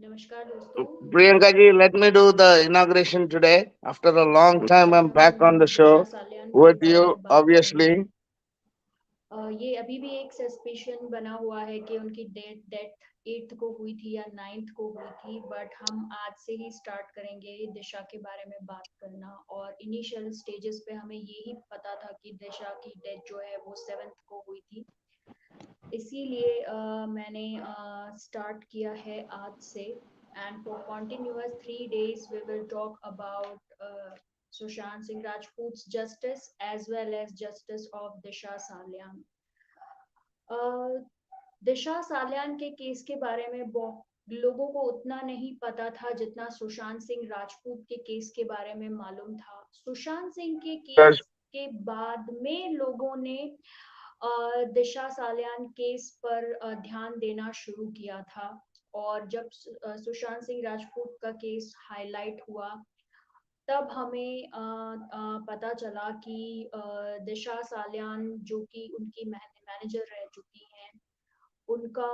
नमस्कार दोस्तों। Priyanka ji, let me do the inauguration today. After a long time, आज I'm हम back on the Disha show Salian के with बारे you, में बात करेंगे। obviously. ये अभी भी एक सस्पिशन बना हुआ है कि उनकी डेथ 8th को हुई थी या 9th को हुई थी, बट हम आज से ही स्टार्ट करेंगे दिशा के बारे में बात करना। और इनिशियल स्टेजेस पे हमें यही पता था कि दिशा की डेथ जो है वो 7th को हुई थी। इसीलिए मैंने स्टार्ट किया है आज से। And for continuous 3 days we will talk about Sushant Singh Rajput's justice as well as justice of Disha Salian. Disha Salian के केस के बारे में लोगों को उतना नहीं पता था जितना सुशांत सिंह राजपूत के केस के बारे में मालूम था। सुशांत सिंह के केस Because के बाद में लोगों ने दिशा सालियान केस पर ध्यान देना शुरू किया था। और जब सुशांत सिंह राजपूत का केस हाईलाइट हुआ, तब हमें पता चला कि दिशा सालियान जो कि उनकी मैनेजर रह चुकी हैं, उनका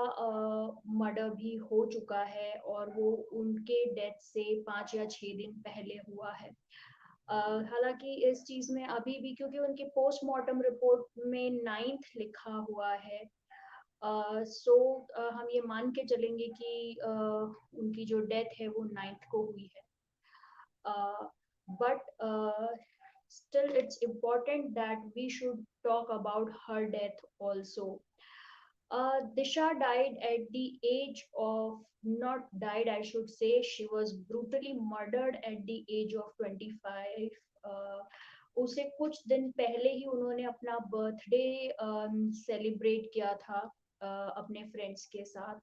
मर्डर भी हो चुका है और वो उनके डेथ से 5 या 6 दिन पहले हुआ है। हालांकि इस चीज में अभी भी, क्योंकि उनके पोस्टमार्टम रिपोर्ट में 9th लिखा हुआ है, सो हम ये मान के चलेंगे कि उनकी जो डेथ है वो 9th को हुई है। But still it's important that we should talk about her death also. Disha died at the age of, not died, I should say, she was brutally murdered at the age of 25. उसे कुछ दिन पहले ही उन्होंने अपना birthday celebrate किया था अपने friends के साथ।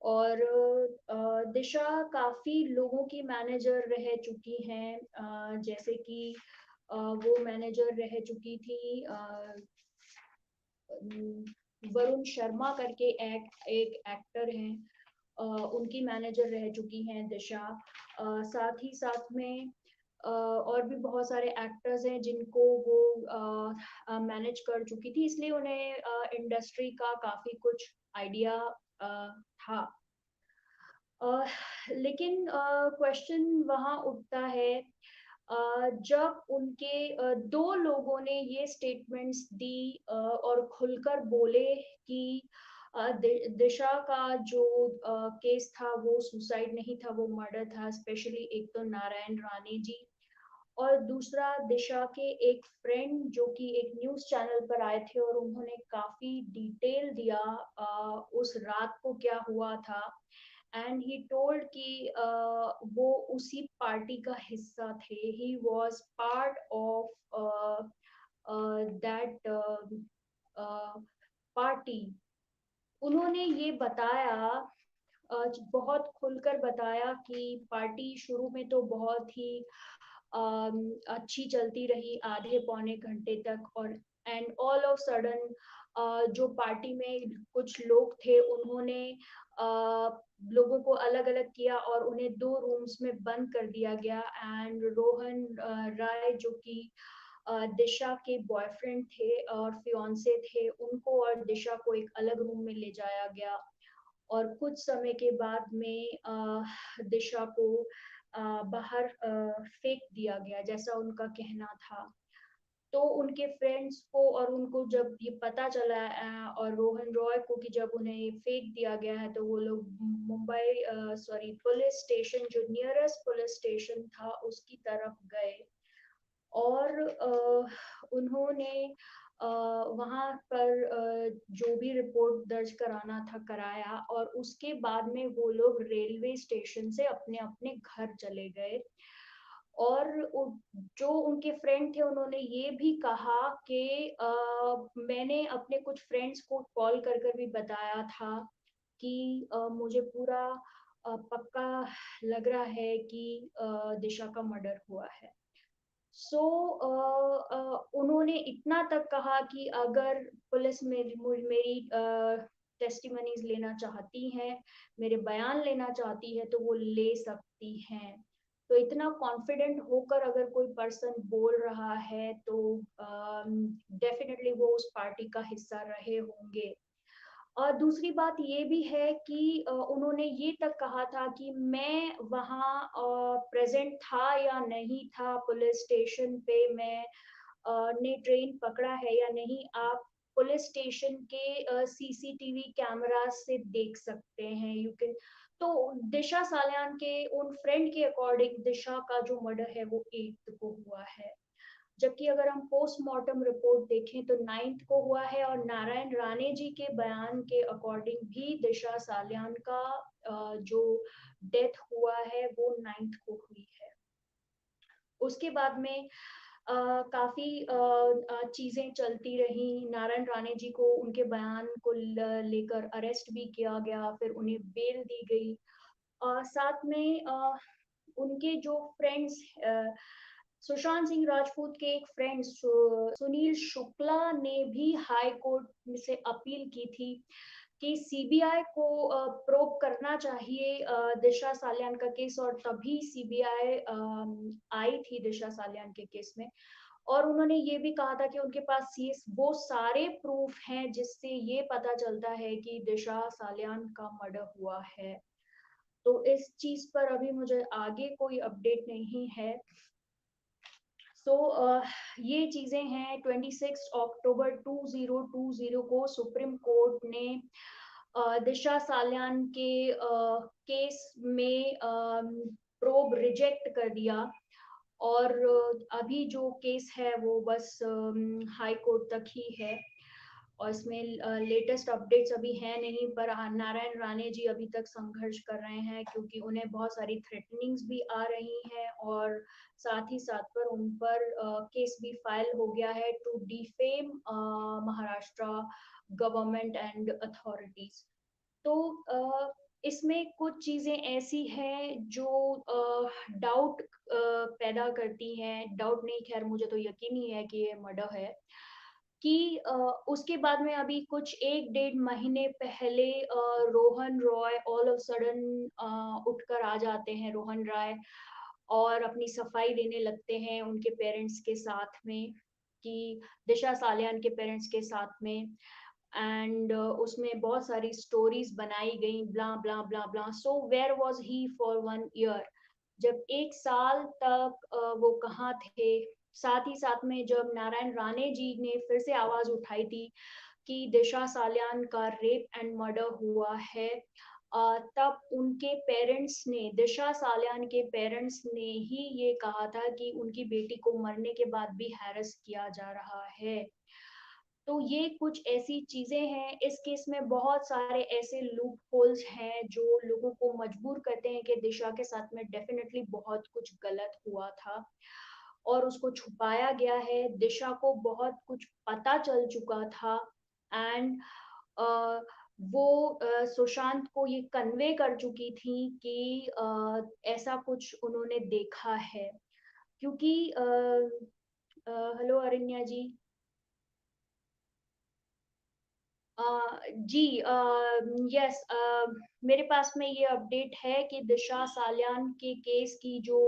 और दिशा काफी लोगों की मैनेजर रह चुकी हैं, जैसे कि वो मैनेजर रह चुकी थी वरुण शर्मा करके एक एक्टर हैं, उनकी मैनेजर रह चुकी हैं दिशा। साथ ही साथ में और भी बहुत सारे एक्टर्स हैं जिनको वो मैनेज कर चुकी थी, इसलिए उन्हें इंडस्ट्री का काफी कुछ आइडिया था। लेकिन क्वेश्चन वहाँ उठता है जब उनके दो लोगों ने ये स्टेटमेंट्स दी और खुलकर बोले कि दिशा का जो केस था वो सुसाइड नहीं था, वो मर्डर था। स्पेशली एक तो नारायण राणे जी और दूसरा दिशा के एक फ्रेंड जो कि एक न्यूज़ चैनल पर आए थे और उन्होंने काफी डिटेल दिया उस रात को क्या हुआ था। एंड ही टोल्ड कि वो उसी पार्टी का हिस्सा थे, he was part of that party. उन्होंने ये बताया, बहुत खुलकर बताया कि पार्टी शुरू में तो बहुत ही अच्छी चलती रही आधे पौने घंटे तक, और एंड ऑल ऑफ सडन जो पार्टी में कुछ लोग थे उन्होंने लोगों को अलग अलग किया और उन्हें 2 रूम्स में बंद कर दिया गया। एंड रोहन राय जो कि दिशा के बॉयफ्रेंड थे और फियांसे थे, उनको और दिशा को एक अलग रूम में ले जाया गया और कुछ समय के बाद में दिशा को बाहर फेंक दिया गया, जैसा उनका कहना था। तो उनके फ्रेंड्स को और उनको जब ये पता चला और रोहन रॉय को कि जब उन्हें फेंक दिया गया है, तो वो लोग मुंबई पुलिस स्टेशन, जो नियरेस्ट पुलिस स्टेशन था, उसकी तरफ गए और उन्होंने वहाँ पर जो भी रिपोर्ट दर्ज कराना था कराया और उसके बाद में वो लोग रेलवे स्टेशन से अपने अपने घर चले गए। और जो उनके फ्रेंड थे उन्होंने ये भी कहा कि मैंने अपने कुछ फ्रेंड्स को कॉल कर कर भी बताया था कि मुझे पूरा पक्का लग रहा है कि दिशा का मर्डर हुआ है। सो उन्होंने इतना तक कहा कि अगर पुलिस मेरी टेस्टिमनीज लेना चाहती है, मेरे बयान लेना चाहती है, तो वो ले सकती हैं। तो इतना कॉन्फिडेंट होकर अगर कोई पर्सन बोल रहा है तो डेफिनेटली वो उस पार्टी का हिस्सा रहे होंगे। और दूसरी बात ये भी है कि उन्होंने ये तक कहा था कि मैं वहाँ प्रेज़ेंट था या नहीं था पुलिस स्टेशन पे, मैं ने ट्रेन पकड़ा है या नहीं, आप पुलिस स्टेशन के सीसीटीवी कैमरा से देख सकते हैं, यू कैन। तो दिशा सालियान के उन फ्रेंड के अकॉर्डिंग दिशा का जो मर्डर है वो 8th को हुआ है। जबकि अगर हम पोस्टमार्टम रिपोर्ट देखें तो 9th को हुआ है, और नारायण राणे जी के बयान के अकॉर्डिंग भी दिशा सालियान का जो डेथ हुआ है वो 9th को हुई है। उसके बाद में काफ़ी चीज़ें चलती रहीं। नारायण राणे जी को उनके बयान को लेकर अरेस्ट भी किया गया, फिर उन्हें बेल दी गई। साथ में उनके जो फ्रेंड्स सुशांत सिंह राजपूत के एक फ्रेंड सुनील शुक्ला ने भी हाई कोर्ट से अपील की थी कि सीबीआई को प्रोब करना चाहिए दिशा सालियान का केस, और तभी सीबीआई आई थी दिशा सालियान के केस में। और उन्होंने ये भी कहा था कि उनके पास ये वो सारे प्रूफ हैं जिससे ये पता चलता है कि दिशा सालियान का मर्डर हुआ है। तो इस चीज पर अभी मुझे आगे कोई अपडेट नहीं है। सो ये चीजें हैं। 26 अक्टूबर 2020 को सुप्रीम कोर्ट ने दिशा सालियान के केस में प्रोब रिजेक्ट कर दिया, और अभी जो केस है वो बस हाई कोर्ट तक ही है, और इसमें लेटेस्ट अपडेट्स अभी हैं नहीं, पर नारायण राणे जी अभी तक संघर्ष कर रहे हैं क्योंकि उन्हें बहुत सारी थ्रेटनिंग्स भी आ रही हैं, और साथ ही साथ पर उन पर केस भी फाइल हो गया है to defame Maharashtra government and authorities. तो इसमें कुछ चीजें ऐसी हैं जो डाउट पैदा करती हैं। डाउट नहीं, खैर मुझे तो यकीन ही है कि ये मर्डर है। कि उसके बाद में अभी कुछ 1 डेढ़ महीने पहले Rohan Roy all of sudden उठकर आ जाते हैं, रोहन राय, और अपनी सफाई देने लगते हैं उनके पेरेंट्स के साथ में, कि दिशा सालियान के पेरेंट्स के साथ में। एंड उसमें बहुत सारी स्टोरीज बनाई गई, blah blah blah blah. So where was he for 1 year? जब 1 साल तक वो कहाँ थे? साथ ही साथ में जब नारायण राणे जी ने फिर से आवाज उठाई थी कि दिशा सालियान का रेप एंड मर्डर हुआ है, तब उनके पेरेंट्स ने, दिशा सालियान के पेरेंट्स ने ही ये कहा था कि उनकी बेटी को मरने के बाद भी हैरेस किया जा रहा है। तो ये कुछ ऐसी चीजें हैं। इस केस में बहुत सारे ऐसे लूप होल्स हैं जो लोगों को मजबूर करते हैं कि दिशा के साथ में डेफिनेटली बहुत कुछ गलत हुआ था और उसको छुपाया गया है। दिशा को बहुत कुछ पता चल चुका था, एंड वो सुशांत को ये कन्वे कर चुकी थी कि ऐसा कुछ उन्होंने देखा है। क्योंकि हेलो अरण्या जी। जी, यस, मेरे पास में ये अपडेट है कि दिशा सालियान के केस की जो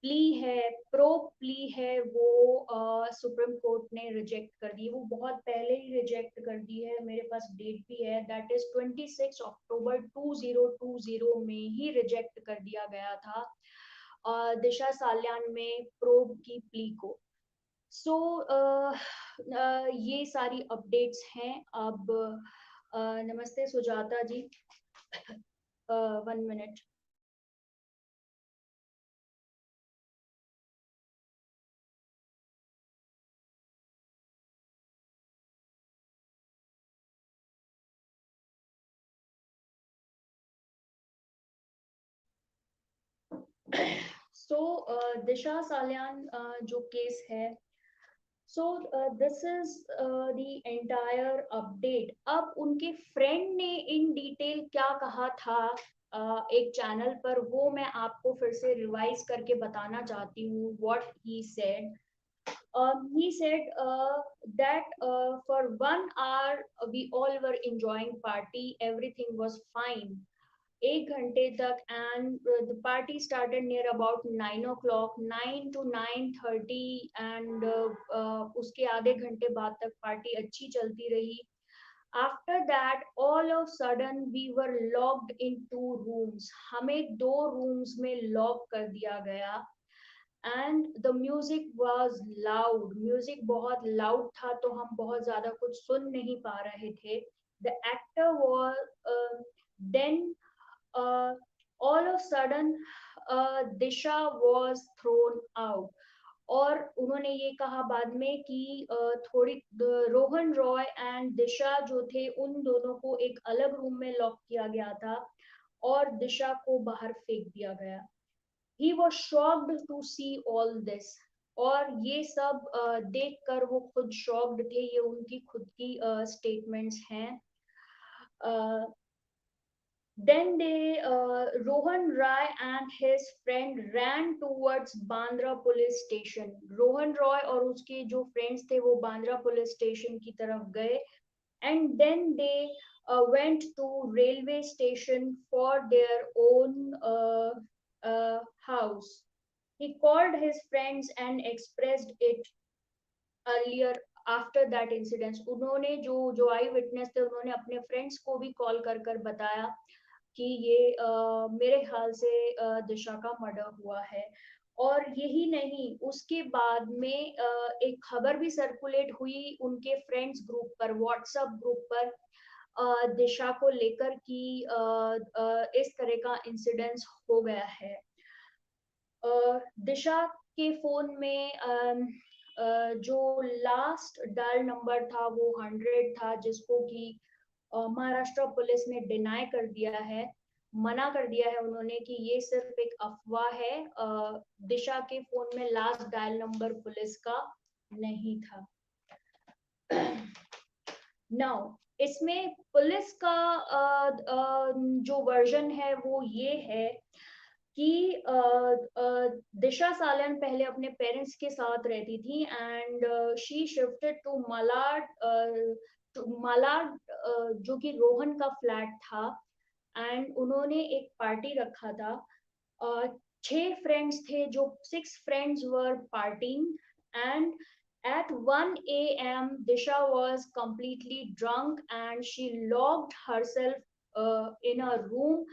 प्ली है, प्रो प्ली है, वो सुप्रीम कोर्ट ने रिजेक्ट कर दी। वो बहुत पहले ही रिजेक्ट कर दी है, मेरे पास डेट भी है, दैट इज 26 अक्टूबर 2020 में ही रिजेक्ट कर दिया गया था दिशा सालियान में प्रोब की प्ली को। सो ये सारी अपडेट्स हैं। अब नमस्ते सुजाता जी, 1 मिनट। सो दिशा सालियान जो केस है, सो this is the entire update. अब उनके फ्रेंड ने इन डिटेल क्या कहा था एक चैनल पर, वो मैं आपको फिर से रिवाइज करके बताना चाहती हूँ। What he said, he said that for 1 hour we all were enjoying party, everything was fine। 1 घंटे तक, and the party started near about 9 o'clock, 9 to 9:30, and उसके आधे घंटे बाद तक पार्टी अच्छी चलती रही। After that, all of sudden we were locked in two rooms. हमें दो rooms में lock कर दिया गया. And the music was loud. Music बहुत loud था, तो हम बहुत ज़्यादा कुछ सुन नहीं पा रहे थे. The actor was then uh, all of sudden Disha was thrown out. और उन्होंने ये कहा बाद में कि थोड़ी रोहन रॉय एंड दिशा जो थे उन दोनों को एक अलग रूम में लॉक किया गया था और दिशा को बाहर फेंक दिया गया. He was shocked to see all this. और ये सब देखकर वो खुद शॉक्ड थे. ये उनकी खुद की स्टेटमेंट्स हैं. Then Rohan Rai and his friend ran towards Bandra police station. Rohan Roy और उसके जो friends थे वो बांद्रा पुलिस स्टेशन की तरफ गए. And then they went to railway station for their own house. He called his friends and expressed it earlier after that incident. उन्होंने जो आई विटनेस थे उन्होंने अपने फ्रेंड्स को भी कॉल कर कर बताया कि ये मेरे ख्याल से दिशा का मर्डर हुआ है. और यही नहीं, उसके बाद में एक खबर भी सर्कुलेट हुई उनके फ्रेंड्स ग्रुप पर, व्हाट्सएप ग्रुप पर, दिशा को लेकर कि इस तरह का इंसिडेंस हो गया है. दिशा के फोन में जो लास्ट डायल नंबर था वो 100 था, जिसको कि महाराष्ट्र पुलिस ने डिनाई कर दिया है, मना कर दिया है उन्होंने कि ये सिर्फ एक अफवाह है. दिशा के फोन में लास्ट डायल नंबर पुलिस का नहीं था. नाउ इसमें पुलिस का जो वर्जन है वो ये है कि दिशा सालियन पहले अपने पेरेंट्स के साथ रहती थी and she shifted to Malad जो कि रोहन का फ्लैट था. एंड उन्होंने एक पार्टी रखा था. 6 फ्रेंड्स थे, जो 6 friends were parting. And at 1 a.m. Disha was completely drunk and she locked herself in a room,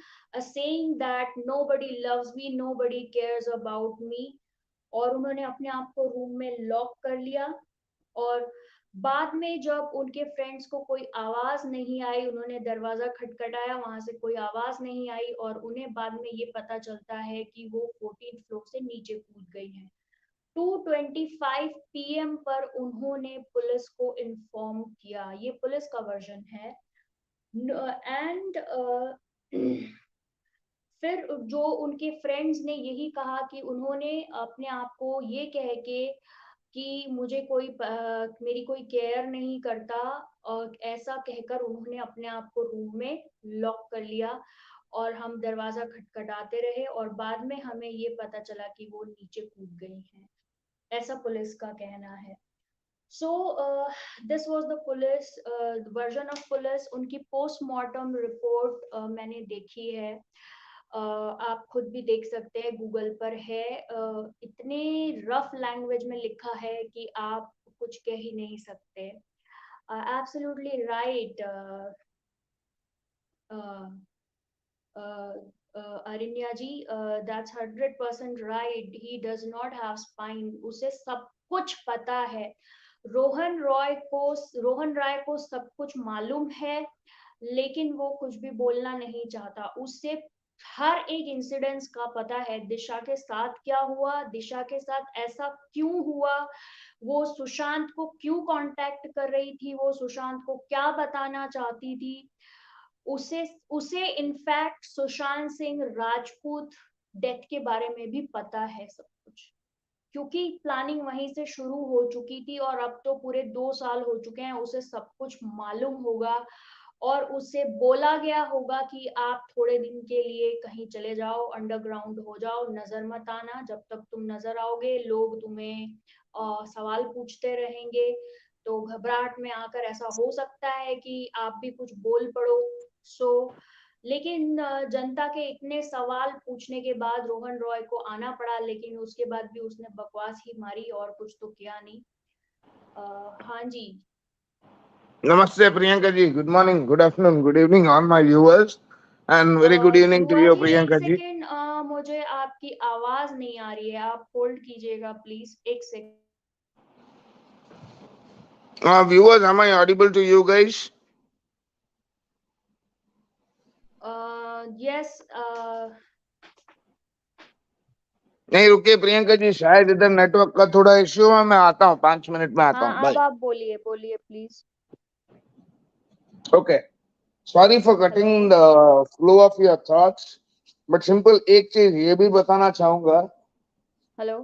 saying that nobody loves me, nobody cares about me. और उन्होंने अपने आप को रूम में लॉक कर लिया. और बाद में जब उनके फ्रेंड्स को कोई आवाज नहीं आई, उन्होंने दरवाजा खटखटाया, वहां से कोई आवाज नहीं आई और उन्हें बाद में ये पता चलता है कि वो 14th फ्लोर से नीचे कूद गई हैं. 2:25 PM पर उन्होंने पुलिस को इन्फॉर्म किया. ये पुलिस का वर्जन है. एंड फिर जो उनके फ्रेंड्स ने यही कहा कि उन्होंने अपने आप को ये कह के कि मुझे कोई मेरी कोई केयर नहीं करता, और ऐसा कहकर उन्होंने अपने आप को रूम में लॉक कर लिया और हम दरवाजा खटखटाते रहे और बाद में हमें ये पता चला कि वो नीचे कूद गई हैं. ऐसा पुलिस का कहना है. So this was the police version of police. उनकी पोस्टमार्टम रिपोर्ट मैंने देखी है. आप खुद भी देख सकते हैं, गूगल पर है. इतने रफ लैंग्वेज में लिखा है कि आप कुछ कह ही नहीं सकते. Absolutely right Arinya ji, that's 100% right. He does not have spine. उसे सब कुछ पता है. रोहन राय को सब कुछ मालूम है, लेकिन वो कुछ भी बोलना नहीं चाहता. उससे हर एक इंसिडेंट्स का पता है. दिशा के साथ क्या हुआ, दिशा के साथ ऐसा क्यों हुआ, वो सुशांत को क्यों कांटेक्ट कर रही थी, वो सुशांत को क्या बताना चाहती थी. उसे इनफैक्ट सुशांत सिंह राजपूत डेथ के बारे में भी पता है सब कुछ, क्योंकि प्लानिंग वहीं से शुरू हो चुकी थी और अब तो पूरे 2 साल हो चुके हैं. उसे सब कुछ मालूम होगा और उसे बोला गया होगा कि आप थोड़े दिन के लिए कहीं चले जाओ, अंडरग्राउंड हो जाओ, नजर मत आना. जब तक तुम नजर आओगे लोग तुम्हें सवाल पूछते रहेंगे, तो घबराहट में आकर ऐसा हो सकता है कि आप भी कुछ बोल पड़ो. लेकिन जनता के इतने सवाल पूछने के बाद रोहन रॉय को आना पड़ा, लेकिन उसके बाद भी उसने बकवास ही मारी और कुछ तो किया नहीं. हाँ जी. Namaste, Priyanka ji. Good morning, good afternoon, good evening, all my viewers, and very good evening to Dhruva you, जी एक Priyanka ji. सेकेंड, मुझे आपकी आवाज नहीं आ रही है, आप होल्ड कीजिएगा प्लीज, एक second. Viewers, am I audible to you guys? Yes. नहीं रुकिए प्रियंका जी, शायद इधर नेटवर्क का थोड़ा इश्यू है. मैं आता हूँ, 5 मिनट में आता हूँ. हाँ, अब बाय. आप बोलिए बोलिए please. Okay. Sorry for hello. Cutting the flow of your thoughts, but simple एक चीज ये भी बताना चाहूंगा. हेलो.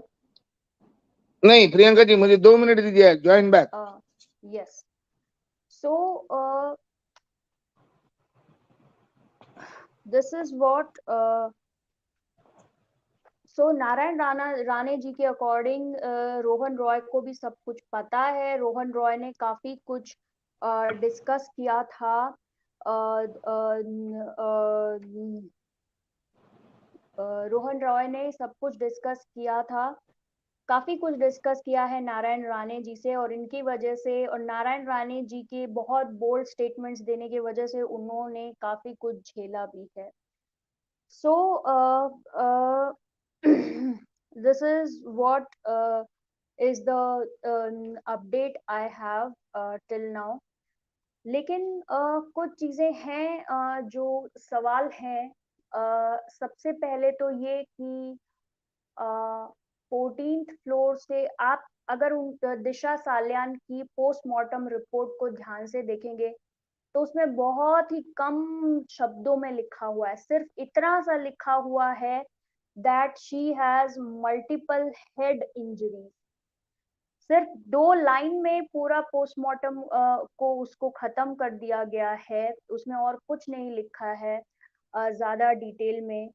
नहीं प्रियंका जी, मुझे 2 मिनट दीजिए. Join back. Yes. So this is what. So Narayan Rane ji के अकॉर्डिंग रोहन रॉय को भी सब कुछ पता है. रोहन रॉय ने काफी कुछ डिस्कस किया था. रोहन रॉय ने सब कुछ डिस्कस किया था, काफी कुछ डिस्कस किया है नारायण राणे जी से, और इनकी वजह से और नारायण राणे जी के बहुत बोल्ड स्टेटमेंट्स देने की वजह से उन्होंने काफी कुछ झेला भी है. सो this is what is the update I have till now. लेकिन कुछ चीजें हैं जो सवाल हैं. सबसे पहले तो ये कि 14th फ्लोर से आप अगर उन दिशा सालियान की पोस्टमार्टम रिपोर्ट को ध्यान से देखेंगे तो उसमें बहुत ही कम शब्दों में लिखा हुआ है, सिर्फ इतना सा लिखा हुआ है that she has multiple head injuries. सिर्फ 2 लाइन में पूरा पोस्टमार्टम को उसको खत्म कर दिया गया है, उसमें और कुछ नहीं लिखा है ज्यादा डिटेल में.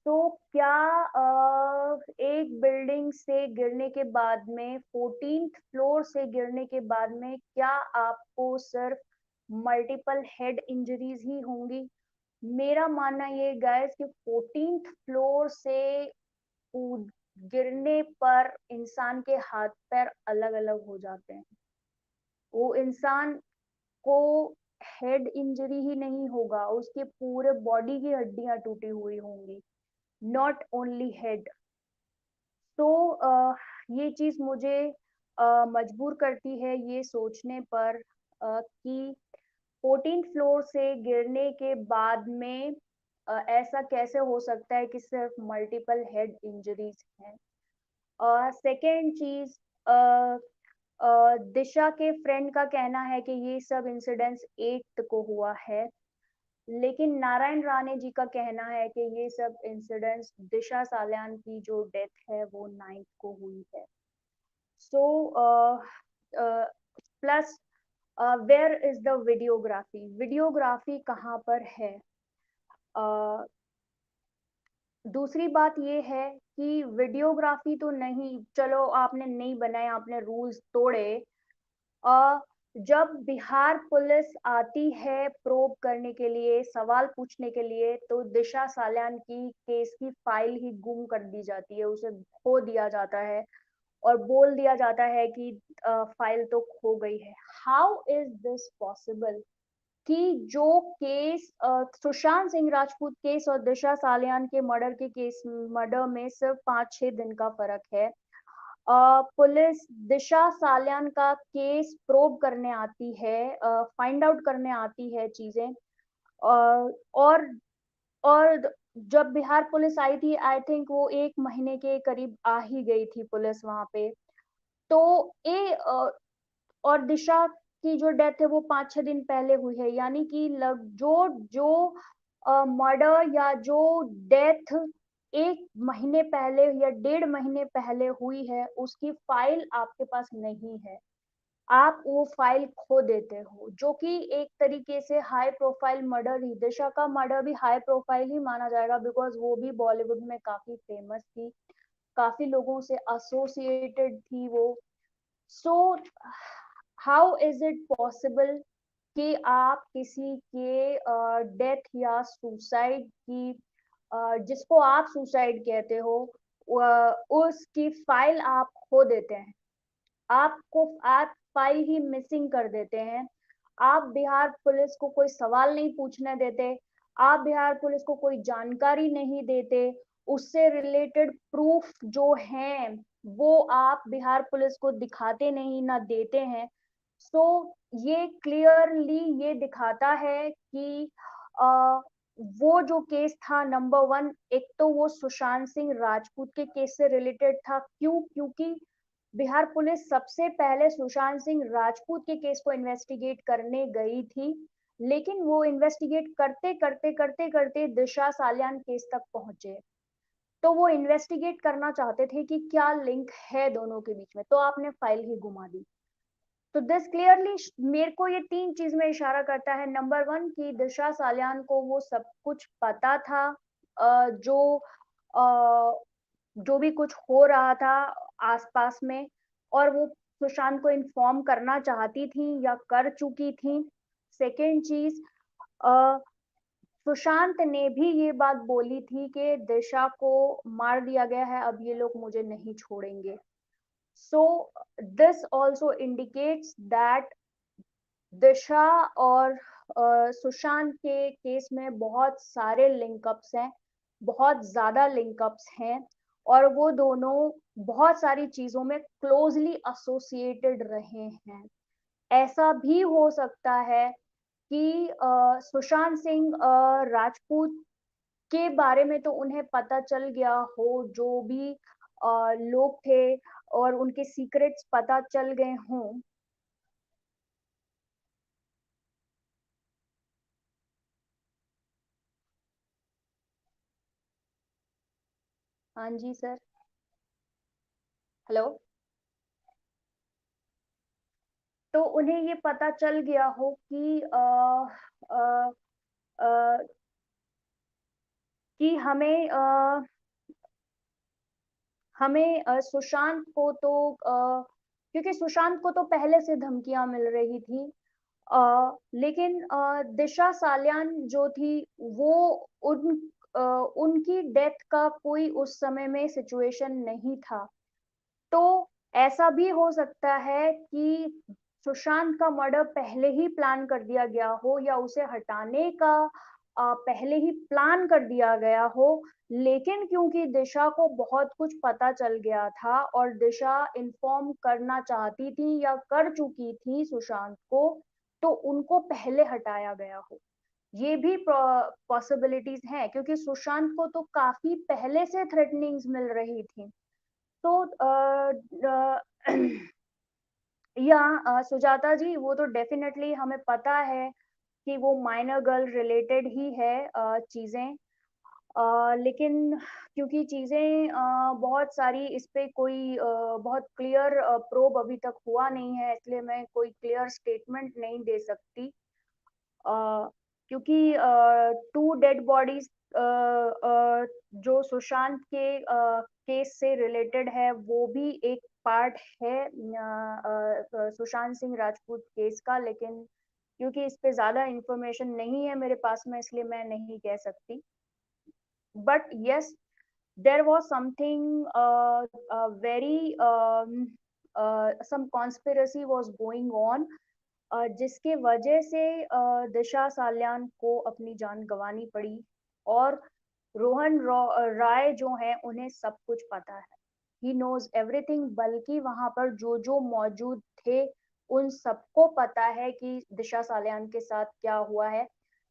तो क्या एक बिल्डिंग से गिरने के बाद में 14th फ्लोर से गिरने के बाद में क्या आपको सिर्फ मल्टीपल हेड इंजरीज ही होंगी? मेरा मानना ये गाइस कि 14th फ्लोर से कूद गिरने पर इंसान के हाथ पैर अलग अलग हो जाते हैं. वो इंसान को हेड इंजरी ही नहीं होगा, उसके पूरे बॉडी की हड्डियां टूटी हुई होंगी, नॉट ओनली हेड. तो ये चीज मुझे मजबूर करती है ये सोचने पर कि 14th फ्लोर से गिरने के बाद में ऐसा कैसे हो सकता है कि सिर्फ मल्टीपल हेड इंजरीज हैं. सेकेंड चीज, दिशा के फ्रेंड का कहना है कि ये सब इंसिडेंट्स 8th को हुआ है, लेकिन नारायण राणे जी का कहना है कि ये सब इंसिडेंट्स दिशा सालियान की जो डेथ है वो 9th को हुई है. So plus where is the videography? Videography कहाँ पर है? दूसरी बात ये है कि वीडियोग्राफी तो नहीं, चलो आपने नहीं बनाए, आपने रूल्स तोड़े. अ, जब बिहार पुलिस आती है प्रोब करने के लिए, सवाल पूछने के लिए, तो दिशा सालियान की केस की फाइल ही गुम कर दी जाती है, उसे खो दिया जाता है और बोल दिया जाता है कि फाइल तो खो गई है. हाउ इज दिस पॉसिबल कि जो केस सुशांत सिंह राजपूत केस और दिशा सालियान के मर्डर में सिर्फ 5-6 दिन का फर्क है, पुलिस दिशा सालियान का केस प्रोब करने आती है, फाइंड आउट करने आती है चीजें. और जब बिहार पुलिस आई थी, आई थिंक वो 1 महीने के करीब आ ही गई थी पुलिस वहां पे. तो और दिशा की जो डेथ है वो 5-6 दिन पहले हुई है, यानी कि जो जो मर्डर या जो डेथ 1 महीने पहले या 1.5 महीने पहले हुई है उसकी फाइल आपके पास नहीं है. आप वो फाइल खो देते हो, जो कि एक तरीके से हाई प्रोफाइल मर्डर ही, दिशा का मर्डर भी हाई प्रोफाइल ही माना जाएगा, बिकॉज वो भी बॉलीवुड में काफी फेमस थी, काफी लोगों से एसोसिएटेड थी वो. So how is it possible कि आप किसी के डेथ या सुसाइड की, जिसको आप सुसाइड कहते हो, उसकी फाइल आप खो देते हैं, आप फाइल ही मिसिंग कर देते हैं. आप बिहार पुलिस को कोई सवाल नहीं पूछने देते, आप बिहार पुलिस को कोई जानकारी नहीं देते, उससे रिलेटेड प्रूफ जो हैं वो आप बिहार पुलिस को दिखाते नहीं, ना देते हैं। सो ये क्लियरली ये दिखाता है कि वो जो केस था नंबर वन, एक तो वो सुशांत सिंह राजपूत के केस से रिलेटेड था। क्यों? क्योंकि बिहार पुलिस सबसे पहले सुशांत सिंह राजपूत के केस को इन्वेस्टिगेट करने गई थी, लेकिन वो इन्वेस्टिगेट करते करते करते करते दिशा सालियान केस तक पहुंचे। तो वो इन्वेस्टिगेट करना चाहते थे कि क्या लिंक है दोनों के बीच में, तो आपने फाइल ही घुमा दी। तो दिस क्लियरली मेरे को ये तीन चीज में इशारा करता है। नंबर वन कि दिशा सालियान को वो सब कुछ पता था, जो जो भी कुछ हो रहा था आसपास में, और वो सुशांत को इन्फॉर्म करना चाहती थी या कर चुकी थी। सेकेंड चीज, सुशांत ने भी ये बात बोली थी कि दिशा को मार दिया गया है, अब ये लोग मुझे नहीं छोड़ेंगे। So this also indicates that Disha और सुशांत के केस में बहुत सारे लिंकअप्स हैं, बहुत ज्यादा लिंकअप्स हैं, और वो दोनों बहुत सारी चीजों में क्लोजली एसोसिएटेड रहे हैं। ऐसा भी हो सकता है कि सुशांत सिंह राजपूत के बारे में तो उन्हें पता चल गया हो, जो भी लोग थे और उनके सीक्रेट्स पता चल गए हों। हाँ जी सर। हेलो। तो उन्हें ये पता चल गया हो कि अ, अ, कि हमें सुशांत को तो क्योंकि सुशांत को तो पहले से धमकियां मिल रही थी, लेकिन दिशा सालियान जो थी वो उन उनकी डेथ का कोई उस समय में सिचुएशन नहीं था। तो ऐसा भी हो सकता है कि सुशांत का मर्डर पहले ही प्लान कर दिया गया हो, या उसे हटाने का पहले ही प्लान कर दिया गया हो, लेकिन क्योंकि दिशा को बहुत कुछ पता चल गया था और दिशा इन्फॉर्म करना चाहती थी या कर चुकी थी सुशांत को, तो उनको पहले हटाया गया हो। ये भी पॉसिबिलिटीज हैं, क्योंकि सुशांत को तो काफी पहले से थ्रेटनिंग्स मिल रही थी। तो या सुजाता जी, वो तो डेफिनेटली हमें पता है कि वो माइनर गर्ल रिलेटेड ही है चीजें, लेकिन क्योंकि चीजें बहुत सारी इस पे कोई बहुत क्लियर प्रोब अभी तक हुआ नहीं है, इसलिए मैं कोई क्लियर स्टेटमेंट नहीं दे सकती। क्योंकि टू डेड बॉडीज जो सुशांत के केस से रिलेटेड है, वो भी एक पार्ट है सुशांत सिंह राजपूत केस का, लेकिन क्योंकि इस पे ज्यादा इंफॉर्मेशन नहीं है मेरे पास में, इसलिए मैं नहीं कह सकती। But yes, there was something very some conspiracy was going on, जिसके वजह से दिशा साल्यान को अपनी जान गंवानी पड़ी, और रोहन राय जो हैं उन्हें सब कुछ पता है। ही नोज एवरीथिंग, बल्कि वहां पर जो जो मौजूद थे उन सबको पता है कि दिशा साल्यान के साथ क्या हुआ है।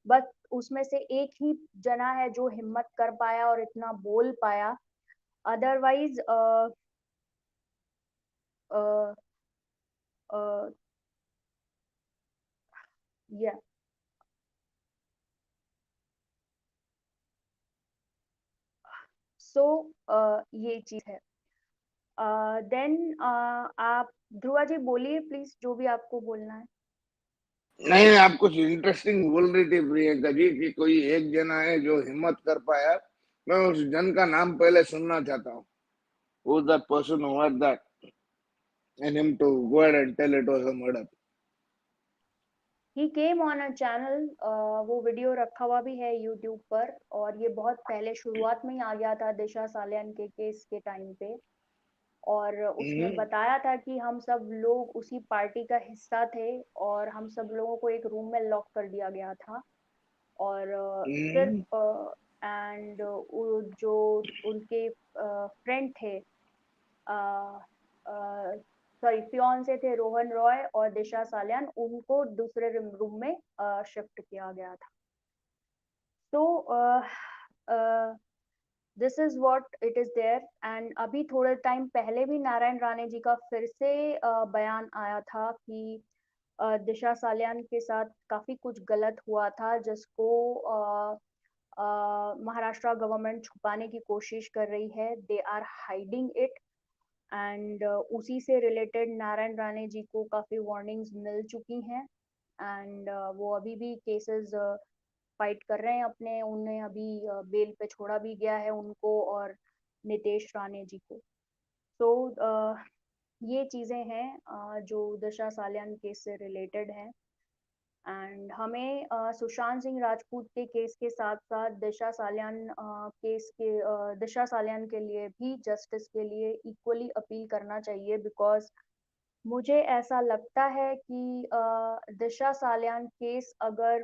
बस उसमें से एक ही जना है जो हिम्मत कर पाया और इतना बोल पाया। अदरवाइज या सो ये चीज है। देन आप ध्रुवा जी बोलिए प्लीज, जो भी आपको बोलना है। नहीं नहीं, आप कुछ इंटरेस्टिंग बोल रही थी प्रियंका जी कि कोई एक जना है जो हिम्मत कर पाया। मैं उस जन का नाम पहले सुनना चाहता हूँ। Who's that person who had that and him to go ahead and tell it was a murder? He came on a channel, वो वीडियो रखा हुआ भी है यूट्यूब पर, और ये बहुत पहले शुरुआत में ही आ गया था दिशा सालियान के केस के टाइम पे। और उसने बताया था कि हम सब लोग उसी पार्टी का हिस्सा थे और हम सब लोगों को एक रूम में लॉक कर दिया गया था और सिर्फ एंड जो उनके फ्रेंड थे, सॉरी फियांसे थे, रोहन रॉय और दिशा सालियान, उनको दूसरे रूम में शिफ्ट किया गया था। तो this is what it is there. And अभी थोड़े टाइम पहले भी नारायण राणे जी का फिर से बयान आया था कि दिशा सालियान के साथ काफी कुछ गलत हुआ था, जिसको महाराष्ट्र गवर्नमेंट छुपाने की कोशिश कर रही है। They are hiding it. And उसी से रिलेटेड नारायण राणे जी को काफी वार्निंग्स मिल चुकी हैं। एंड वो अभी भी केसेस फाइट कर रहे हैं अपने। उन्हें अभी बेल पे छोड़ा भी गया है उनको और नितेश राणे जी को। तो ये चीजें हैं जो दिशा सालियान केस से रिलेटेड हैं। एंड हमें सुशांत सिंह राजपूत के केस के साथ साथ दिशा सालियान के लिए भी जस्टिस के लिए इक्वली अपील करना चाहिए। बिकॉज मुझे ऐसा लगता है कि दिशा सालियान केस अगर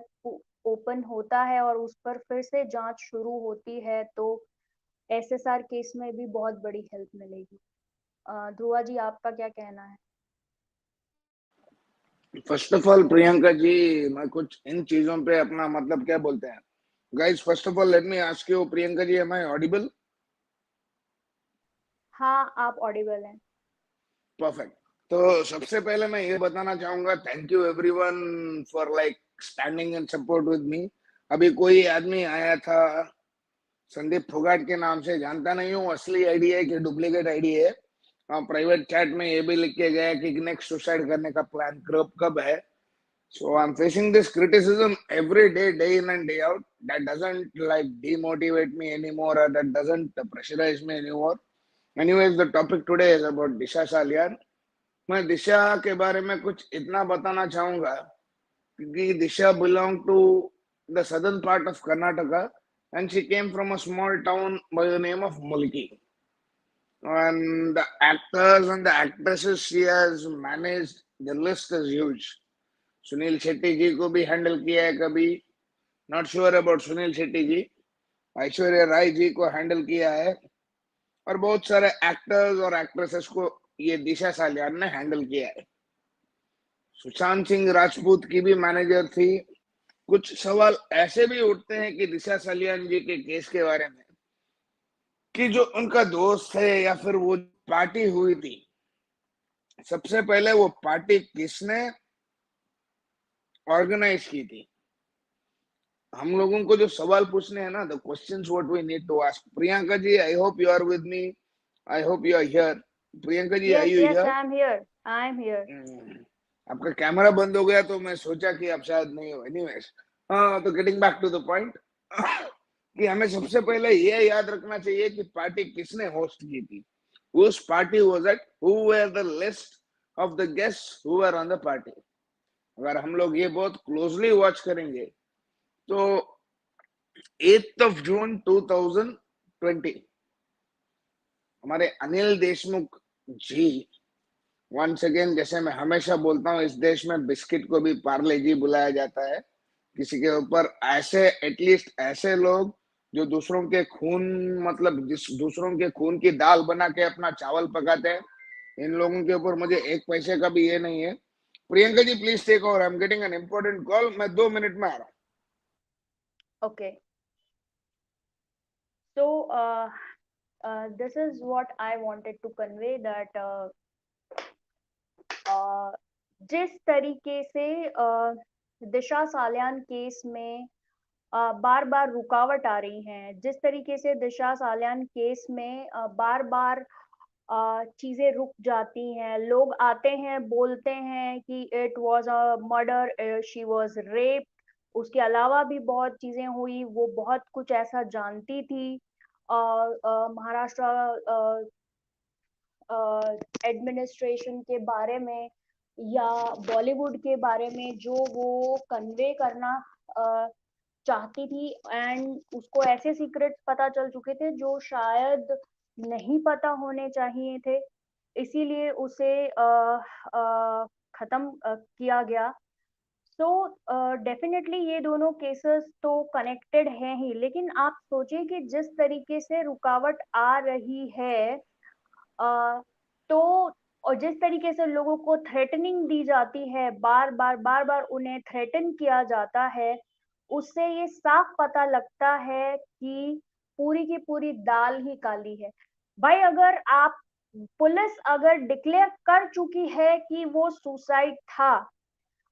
ओपन होता है और उस पर फिर से जांच शुरू होती है तो एसएसआर केस में भी बहुत बड़ी हेल्प मिलेगी। ध्रुवा जी, आपका क्या कहना है? First of all Priyanka ji, मैं कुछ इन चीजों पे अपना मतलब क्या बोलते हैं guys, first of all let me ask you Priyanka ji, am I audible? हाँ, आप ऑडिबल हैं। परफेक्ट। तो सबसे पहले मैं ये बताना चाहूंगा, thank you everyone for like standing in support with me. अभी कोई आदमी आया था संदीप फोगाट के नाम से, जानता नहीं हूँ असली आईडी है कि डुप्लीकेट आईडी है। प्राइवेट चैट में ये भी लिख के गया कि नेक्स्ट सुसाइड करने का प्लान कब कब है। So I'm facing this criticism every day, day in and day out. That doesn't like demotivate me anymore, or that doesn't pressurize me anymore. Anyways, the topic today is about Disha Salian. मैं दिशा के बारे में कुछ इतना बताना चाहूंगा क्योंकि दिशा belong to the southern part of Karnataka and she came from a small town by the name of Mulki. And the actors and the actresses she has managed, the list is huge. Sunil Shetty जी को भी handle किया है कभी, not sure about Sunil Shetty ji. Aishwarya Rai ji को handle किया है और बहुत सारे एक्टर्स और एक्ट्रेसेस को ये दिशा सालियान ने हैंडल किया है। सुशांत सिंह राजपूत की भी मैनेजर थी। कुछ सवाल ऐसे भी उठते हैं कि दिशा सालियान जी के केस के बारे में कि जो उनका दोस्त है या फिर वो पार्टी हुई थी, सबसे पहले वो पार्टी किसने ऑर्गेनाइज की थी। हम लोगों को जो सवाल पूछने हैं ना, the questions what we need to ask. Priyanka ji, I hope you are with me, I hope you are here. Priyanka ji, are yes you yes, here? I am here, I am here. आपका कैमरा बंद हो गया तो मैं सोचा कि आप शायद नहीं हो। एनीवेज, हाँ, तो getting back to the point कि हमें सबसे पहले ये याद रखना चाहिए कि पार्टी किसने होस्ट की थी। उस party was it, who were the list of the guests who were on the party. अगर हम लोग ये बहुत क्लोजली वॉच करेंगे तो 8th of June 2020 हमारे अनिल देशमुख जी, वंस अगेन जैसे मैं हमेशा बोलता हूँ, इस देश में बिस्किट को भी पार्ले जी बुलाया जाता है। किसी के ऊपर ऐसे एटलीस्ट ऐसे लोग जो दूसरों के खून मतलब जिस दूसरों के खून की दाल बना के अपना चावल पकाते हैं, इन लोगों के ऊपर मुझे एक पैसे का भी ये नहीं है। Priyanka ji please take over, I am getting an important call, मैं 2 मिनट में आ रहा हूँ। Okay, so this is what I wanted to convey that जिस तरीके से दिशा सालियान केस में बार बार रुकावट आ रही है, जिस तरीके से दिशा सालियान केस में बार बार चीजें रुक जाती हैं, लोग आते हैं बोलते हैं कि it was a murder, she was rape, उसके अलावा भी बहुत चीजें हुई, वो बहुत कुछ ऐसा जानती थी महाराष्ट्र एडमिनिस्ट्रेशन के बारे में या बॉलीवुड के बारे में, जो वो कन्वे करना चाहती थी। एंड उसको ऐसे सीक्रेट्स पता चल चुके थे जो शायद नहीं पता होने चाहिए थे। इसीलिए उसे खत्म किया गया। सो डेफिनेटली ये दोनों केसेस तो कनेक्टेड हैं ही, लेकिन आप सोचिए कि जिस तरीके से रुकावट आ रही है, अ, तो और जिस तरीके से लोगों को थ्रेटनिंग दी जाती है, बार-बार उन्हें थ्रेटन किया जाता है, उससे ये साफ पता लगता है कि पूरी की पूरी दाल ही काली है। भाई अगर आप पुलिस अगर डिक्लेयर कर चुकी है कि वो सुसाइड था,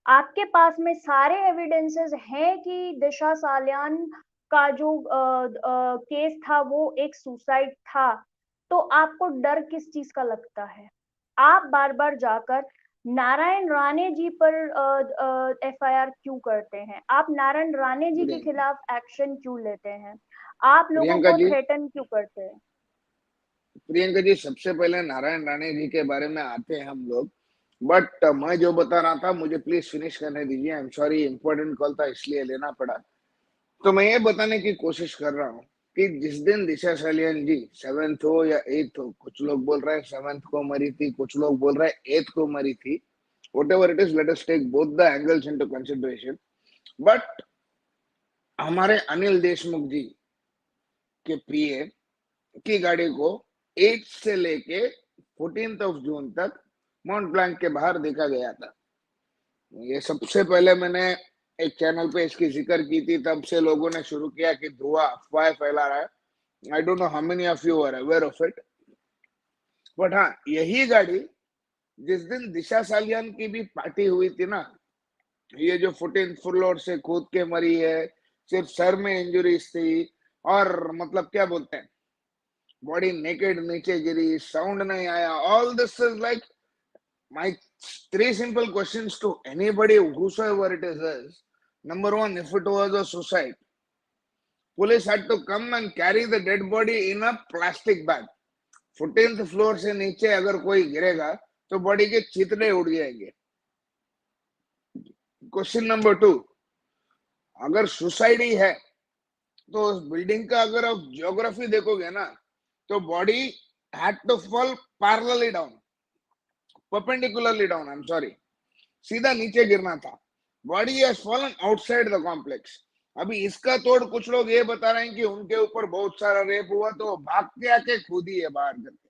आपके पास में सारे एविडेंसेस हैं कि दिशा सालियान का जो केस था वो एक सुसाइड था, तो आपको डर किस चीज का लगता है? आप बार बार जाकर नारायण राणे जी पर एफआईआर क्यों करते हैं? आप नारायण राणे जी के खिलाफ एक्शन क्यों लेते हैं? आप लोगों प्रियंका को जी, थ्रेटन क्यों करते हैं? प्रियंका जी, सबसे पहले नारायण राणे जी के बारे में आते हैं हम लोग। बट मैं जो बता रहा था, मुझे प्लीज फिनिश करने दीजिए। आई एम सॉरी, इंपॉर्टेंट कॉल था इसलिए लेना पड़ा। तो मैं ये बताने की कोशिश कर रहा हूँ कि जिस दिन दिशा सलियन जी 7th हो या 8th हो, कुछ लोग बोल रहे हैं 7th को मरी थी, कुछ लोग बोल रहे हैं 8th को मरी थी। whatever it is, let us take both the angles into consideration. But हमारे अनिल देशमुख जी के पीए की गाड़ी को 8 से लेके 14th ऑफ जून तक माउंट ब्लैंक के बाहर देखा गया था। ये सबसे पहले मैंने एक चैनल पे इसकी जिक्र की थी, तब से लोगों ने शुरू किया कि धुआं अफवाह फैला रहा है। I don't know how many of you are aware of it. But हाँ, यही गाड़ी जिस दिन दिशा सालियान की भी पार्टी हुई थी ना, ये जो 14th फ्लोर से कूद के मरी है, सिर्फ सर में इंजुरीज थी, और मतलब क्या बोलते हैं, बॉडी नेकेड नीचे गिरी, साउंड नहीं आया। All this is like my three simple questions to anybody, whosoever it is. Number one, if it was a suicide, police had to come and carry the dead body in a plastic bag. 14th floor से नीचे अगर कोई गिरेगा तो body के चितड़े उड़ जाएंगे। Question number two, अगर सुसाइड ही है तो उस बिल्डिंग का अगर आप ज्योग्राफी देखोगे ना, तो body had to fall parallelly down, perpendicularly down, I am sorry, सीधा नीचे गिरना था। Body has fallen outside the complex. अभी इसका तोड़ कुछ लोग ये बता रहे हैं कि उनके ऊपर बहुत सारा रेप हुआ तो भाग के आके खुद ही है बाहर करके।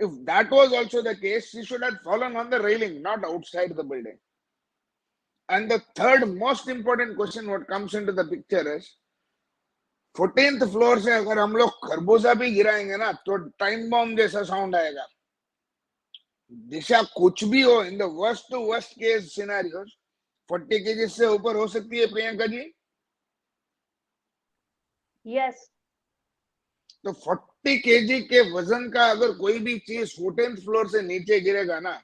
If that was also the case, she should have fallen on the railing, not outside the building. And the third most important question what comes into the picture is, 14th floor से अगर हम लोग खरबूजा भी गिराएंगे ना तो time bomb जैसा sound आएगा। दिशा कुछ भी हो, in the worst to worst case scenarios 40 kg से ऊपर हो सकती है प्रियंका जी। यस। तो 40 केजी के वजन का अगर कोई भी चीज 14th फ्लोर से नीचे गिरेगा ना,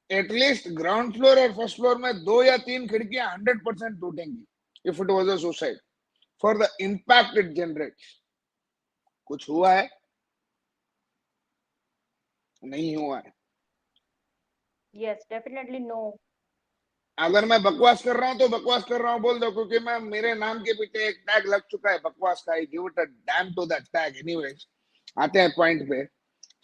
एटलीस्ट ग्राउंड फ्लोर और फर्स्ट फ्लोर में 2 या 3 खिड़कियां 100% टूटेंगी if it was a suicide, for the impact it generates. कुछ हुआ है? नहीं हुआ है। Yes, definitely no. अगर मैं बकवास कर रहा हूं तो बकवास कर रहा हूं बोल दो, क्योंकि मैं, मेरे नाम के पीछे एक टैग लग चुका है बकवास का। I give it a damn to that tag. Anyways, आते हैं पॉइंट पे।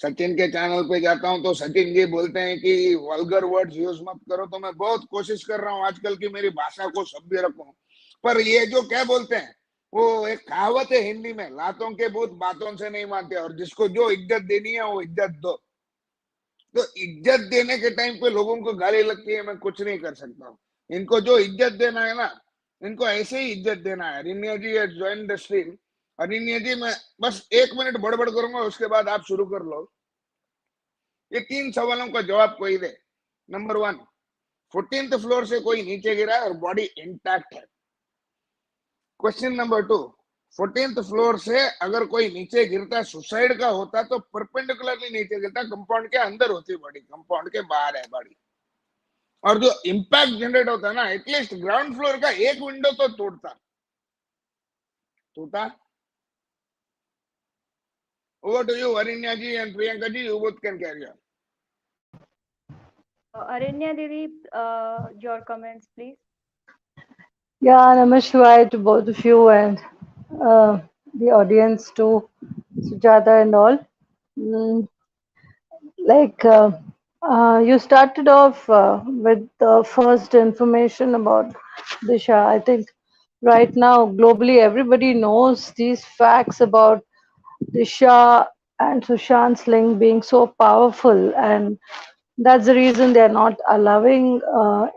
सचिन के चैनल पे जाता हूं तो सचिन जी बोलते हैं कि वल्गर वर्ड्स यूज मत करो, तो मैं बहुत कोशिश कर रहा हूं आजकल की मेरी भाषा को सभ्य रखूं। पर ये जो क्या बोलते हैं, वो एक कहावत है हिंदी में, लातों के भूत बातों से नहीं मानते, और जिसको जो इज्जत देनी है वो इज्जत दो। तो इज्जत देने के टाइम पे लोगों को गाली लगती है, मैं कुछ नहीं कर सकता हूँ। इनको जो इज्जत देना है ना, इनको ऐसे ही इज्जत देना है। अरिन्या जी हैज जॉइन द स्ट्रीम। अरिन्या जी, मैं बस 1 मिनट बड़बड़ करूंगा, उसके बाद आप शुरू कर लो। ये 3 सवालों का जवाब कोई दे। नंबर 1, 14th फ्लोर से कोई नीचे गिरा है और बॉडी इंटैक्ट है। क्वेश्चन नंबर 2, 14th फ्लोर से अगर कोई नीचे गिरता, सुसाइड का होता, तो परपेंडिकुलरली नीचे गिरता, कंपाउंड के अंदर होती बॉडी, कंपाउंड के बाहर है बॉडी। और जो इम्पैक्ट जनरेट होता है ना, एटलीस्ट ग्राउंड फ्लोर का एक विंडो तो टूटता। टूटा। Over to you Arinya ji and Priyanka ji, you both can carry on. Arinya Didi, your comments, please. Yeah, Namaskar to both of you and the audience too, Sujata and all. Mm. Like you started off with the first information about Disha. I think right now, globally, everybody knows these facts about Disha and Sushant's link being so powerful, and that's the reason they're not allowing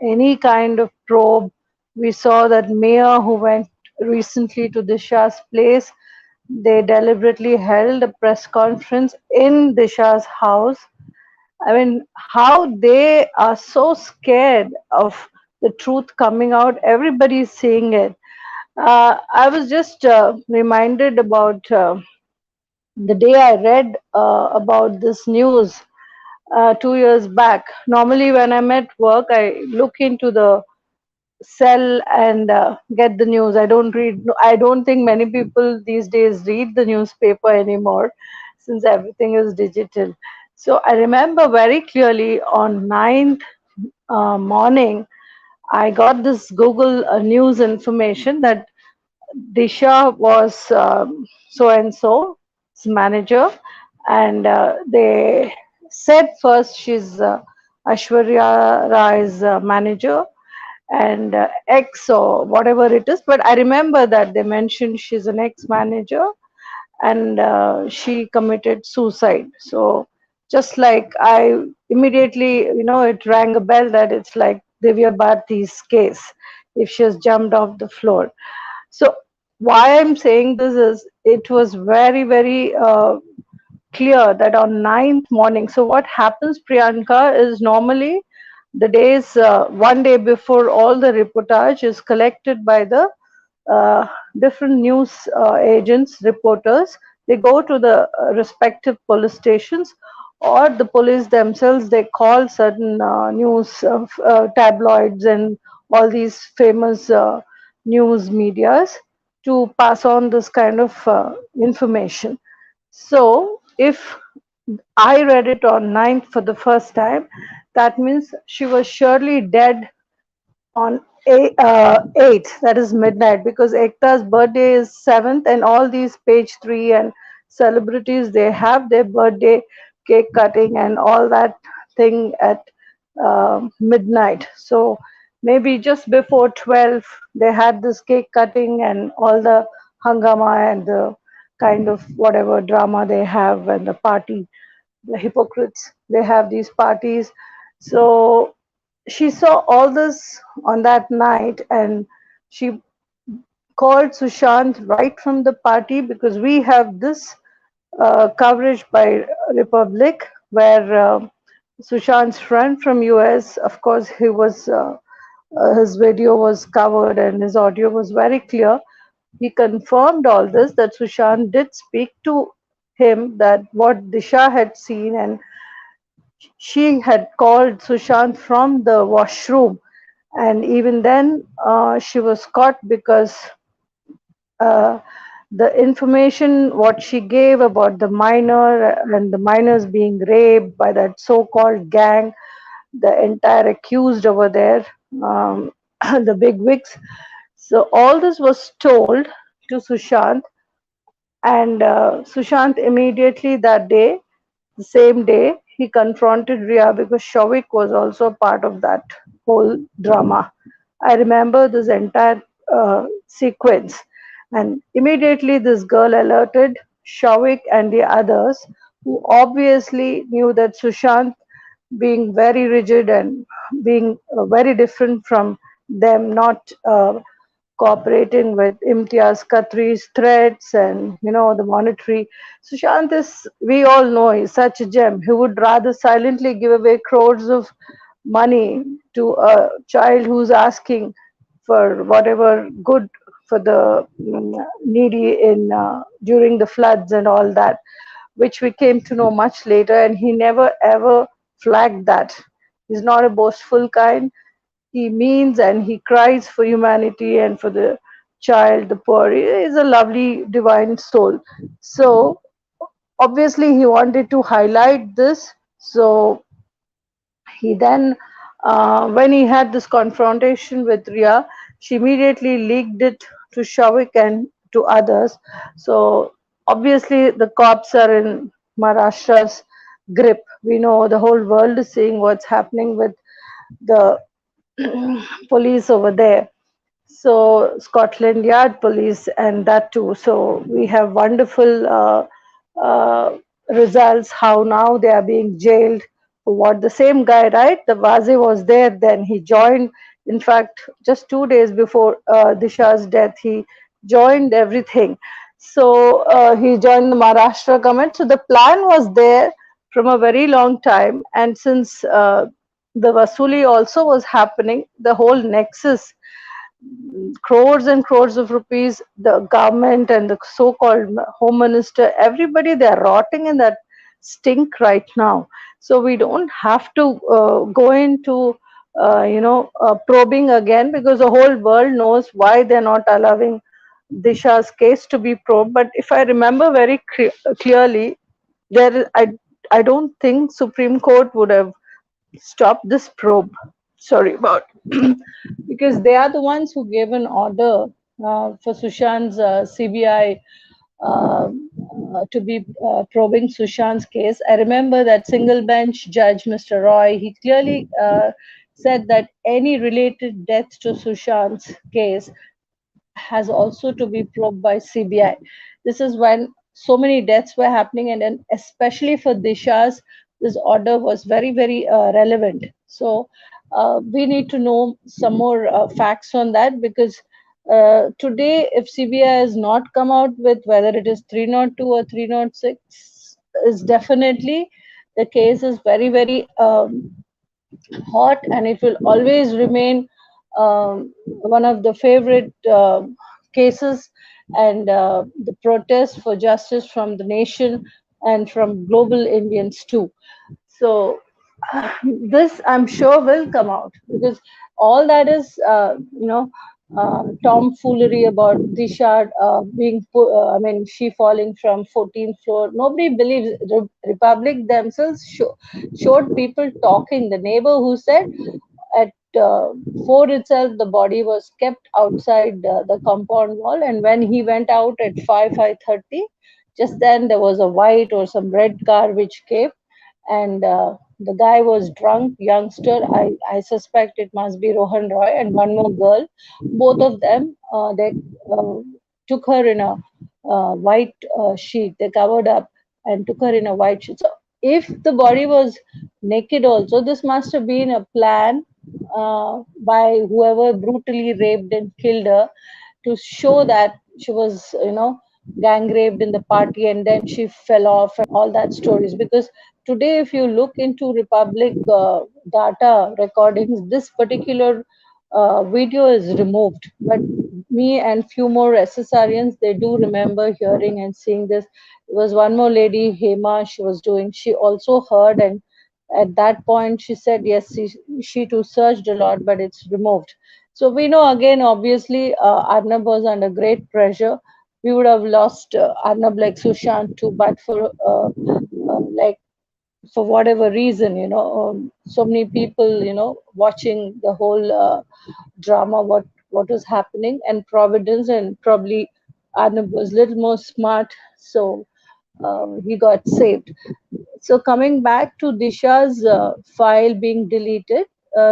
any kind of probe. We saw that mayor who went recently to Disha's place, they deliberately held a press conference in Disha's house. I mean, how they are so scared of the truth coming out. Everybody's seeing it. I was just reminded about the day I read about this news 2 years back. Normally, when I'm at work, I look into the cell and get the news. I don't read. I don't think many people these days read the newspaper anymore, since everything is digital. So I remember very clearly on 9th morning, I got this Google News information that Disha was so and so's manager, and they said first she's Ashwarya Rai's manager and ex or whatever it is. But I remember that they mentioned she's an ex manager and she committed suicide. So just like I immediately, it rang a bell that it's like Divya Bharti's case if she has jumped off the floor. So why I'm saying this is it was very, very clear that on 9th morning. So what happens, Priyanka, is normally the days one day before all the reportage is collected by the uh, different news agents, reporters. They go to the respective police stations, or the police themselves. They call certain news tabloids and all these famous news medias to pass on this kind of information. So if I read it on 9th for the first time, that means she was surely dead on 8th, that is midnight, because Ekta's birthday is 7th, and all these page 3 and celebrities, they have their birthday cake cutting and all that thing at midnight. So maybe just before 12, they had this cake cutting and all the hangama and the kind of whatever drama they have and the party, the hypocrites, they have these parties. So she saw all this on that night, and she called Sushant right from the party, because we have this coverage by Republic where Sushant's friend from US, of course, his video was covered and his audio was very clear. He confirmed all this, that Sushant did speak to him that what Disha had seen, and she had called Sushant from the washroom, and even then she was caught because uh, the information what she gave about the minor and the minors being raped by that so-called gang, the entire accused over there, um, the big wigs. So all this was told to Sushant, and Sushant immediately that day, the same day, he confronted Ria because Shavik was also part of that whole drama. I remember this entire sequence. And immediately this girl alerted Shavik and the others, who obviously knew that Sushant, being very rigid and being very different from them, not cooperating with Imtiaz Khatri's threats and the monetary. Sushant is, we all know, is such a gem. He would rather silently give away crores of money to a child who's asking for whatever good for the needy in during the floods and all that, which we came to know much later. And he never ever flagged that. He's not a boastful kind. He means and he cries for humanity and for the child, the poor. He is a lovely divine soul. So obviously he wanted to highlight this. So he then, when he had this confrontation with Ria, she immediately leaked it to Shavik and to others. So obviously the cops are in Maharashtra's grip. We know the whole world is seeing what's happening with the police over there. So Scotland Yard police and that too. So we have wonderful uh, results how now they are being jailed for what the same guy, right? The Vaze was there then. He joined, in fact, just 2 days before Disha's death, he joined everything. So he joined the Maharashtra government. So the plan was there from a very long time. And since the Vasuli also was happening, the whole nexus, crores and crores of rupees, the government and the so-called home minister, everybody, they're rotting in that stink right now. So we don't have to go into probing again, because the whole world knows why they're not allowing Disha's case to be probed. But if I remember very clearly, I don't think Supreme Court would have stop this probe. Sorry about because they are the ones who gave an order for Sushant's CBI to be probing Sushant's case. I remember that single bench judge, Mr. Roy, he clearly said that any related death to Sushant's case has also to be probed by CBI. This is when so many deaths were happening, and then especially for Disha's, this order was very, very relevant. So we need to know some more facts on that, because today, if CBI has not come out with whether it is 302 or 306, is definitely the case is very, very hot, and it will always remain one of the favorite cases, and the protest for justice from the nation and from global Indians too. So this, I'm sure, will come out, because all that is, tomfoolery about Disha I mean, she falling from 14th floor. Nobody believes. Republic themselves showed people talking. The neighbor who said at 4 itself, the body was kept outside the compound wall, and when he went out at 5:30, just then there was a white or some red car which came, and the guy was drunk youngster. I suspect it must be Rohan Roy and one more girl. Both of them, they uh, took her in a white sheet. They covered up and took her in a white sheet. So if the body was naked also, this must have been a plan by whoever brutally raped and killed her, to show that she was, gang raped in the party and then she fell off and all that stories. Because today, if you look into Republic data recordings, this particular video is removed. But me and few more SSRians, they do remember hearing and seeing this. There was one more lady, Hema, she also heard, and at that point she said yes, she too searched a lot, but it's removed. So we know, again, obviously, Arnab was under great pressure. We would have lost Arnab like Sushant too, but for like, for whatever reason, so many people, watching the whole drama, what was happening, and Providence, and probably Arnab was a little more smart, so he got saved. So coming back to Disha's file being deleted,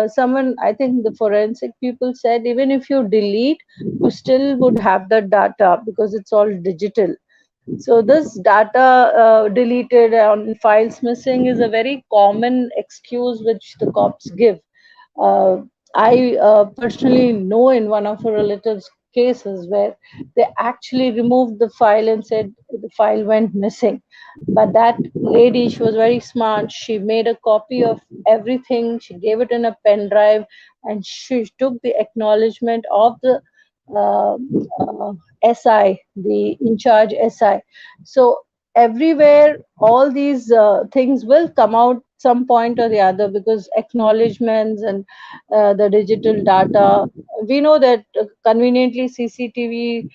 someone, I think the forensic people said, even if you delete, you still would have the data because it's all digital. So this data deleted on files missing is a very common excuse which the cops give. Uh, I personally know in one of her relatives' cases where they actually removed the file and said the file went missing. But that lady, she was very smart. She made a copy of everything. She gave it in a pen drive, and she took the acknowledgement of the uh, uh, SI, the in charge SI. So everywhere, all these things will come out some point or the other, because acknowledgements and the digital data. We know that conveniently CCTV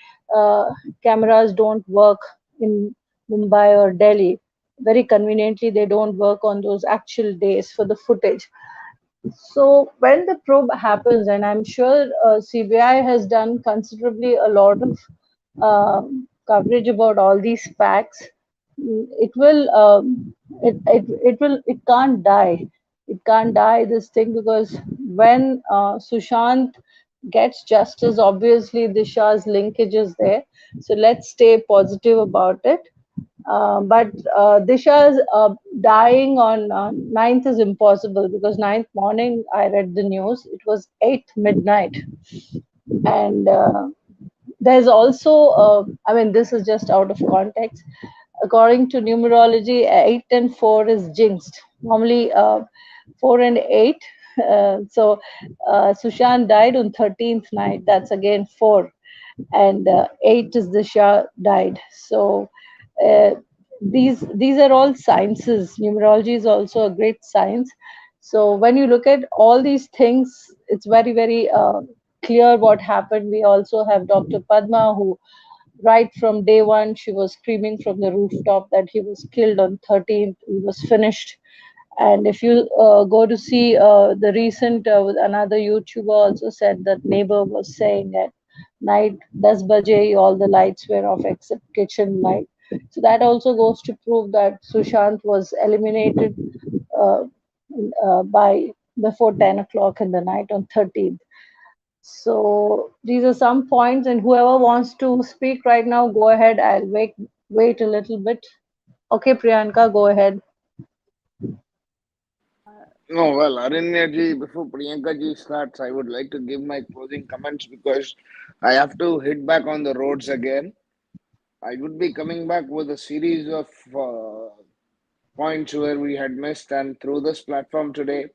cameras don't work in Mumbai or Delhi. Very conveniently, they don't work on those actual days for the footage. So when the probe happens, and I'm sure CBI has done considerably a lot of coverage about all these facts, it will it can't die. It can't die, this thing, because when Sushant gets justice, obviously Disha's linkage is there. So let's stay positive about it. But Disha's dying on 9th is impossible, because 9th morning I read the news. It was 8th midnight, and there's also, I mean, this is just out of context. According to numerology, 8 and 4 is jinxed. Normally, 4 and 8. Sushant died on 13th night. That's again 4, and 8 is the Shah died. So uh, these are all sciences. Numerology is also a great science. So when you look at all these things, it's very very clear what happened. We also have Dr. Padma, who right from day one she was screaming from the rooftop that he was killed on 13th. He was finished. And if you go to see the recent, another YouTuber also said that neighbor was saying at night 10 baje all the lights were off except kitchen light. So that also goes to prove that Sushant was eliminated uh, by before 10 o'clock in the night on 13th. So these are some points, and whoever wants to speak right now, go ahead. I'll wait a little bit. Okay, Priyanka, go ahead. No, well, Aranya ji, before Priyanka ji starts, I would like to give my closing comments because I have to hit back on the roads again. I would be coming back with a series of points where we had missed, and through this platform today,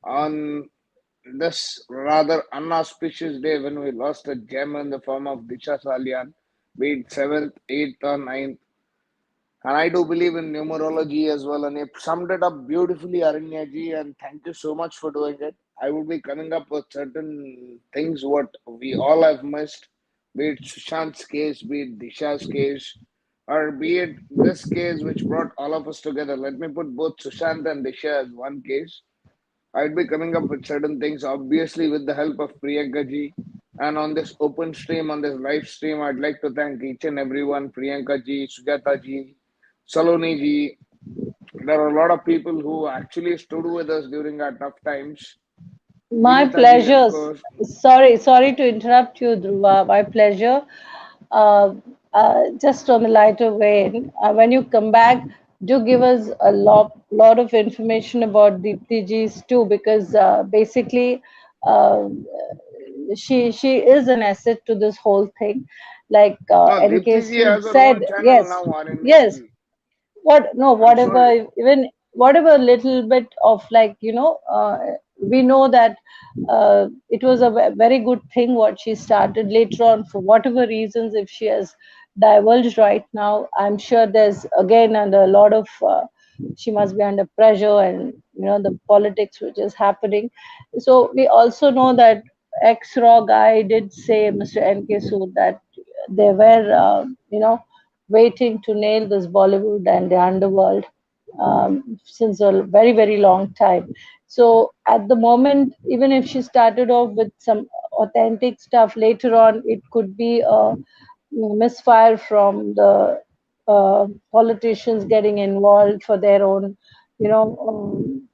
on this rather unauspicious day when we lost a gem in the form of Disha Salian, be it 7th, 8th, or 9th. And I do believe in numerology as well. And you summed it up beautifully, Aranyaji, and thank you so much for doing it. I would be coming up with certain things what we all have missed, be it Sushant's case, be it Disha's case, or be it this case which brought all of us together. Let me put both Sushant and Disha as one case. I'd be coming up with certain things, obviously, with the help of Priyanka ji. And on this open stream, on this live stream, I'd like to thank each and everyone, Priyanka ji, Sujata ji, Saloni ji. There are a lot of people who actually stood with us during our tough times. My Vinita ji, of pleasure. course. Sorry to interrupt you, Dhruva. My pleasure. Uh, just on the lighter vein, when you come back, do give us a lot of information about Deepti ji's too, because basically, uh, she is an asset to this whole thing. Like No, NK Deepti ji Sood has her said, own channel yes, now, Aranya yes, ji. what, no, I'm sure. whatever, even whatever little bit of, like, we know that it was a very good thing what she started. Later on, for whatever reasons, if she has divulged right now, I'm sure there's again under a lot of she must be under pressure, and the politics which is happening. So we also know that ex-raw guy did say, Mr. NK Sood, that they were waiting to nail this Bollywood and the underworld since a very, very long time. So at the moment, even if she started off with some authentic stuff, later on it could be a misfire from the politicians getting involved for their own,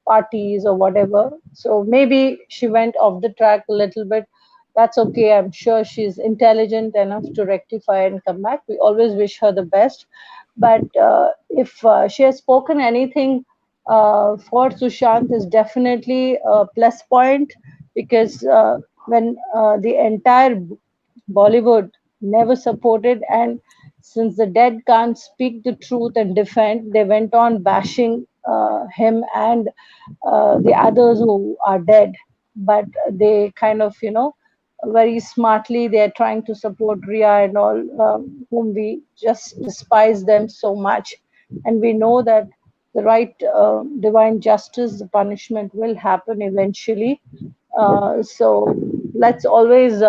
parties or whatever. So maybe she went off the track a little bit. That's okay. I'm sure she's intelligent enough to rectify and come back. We always wish her the best. But if she has spoken anything for Sushant, is definitely a plus point, because when the entire Bollywood never supported, and since the dead can't speak the truth and defend, they went on bashing him and the others who are dead. But they kind of, very smartly, they are trying to support Ria and all, whom we just despise them so much. And we know that the right divine justice, the punishment will happen eventually. So let's always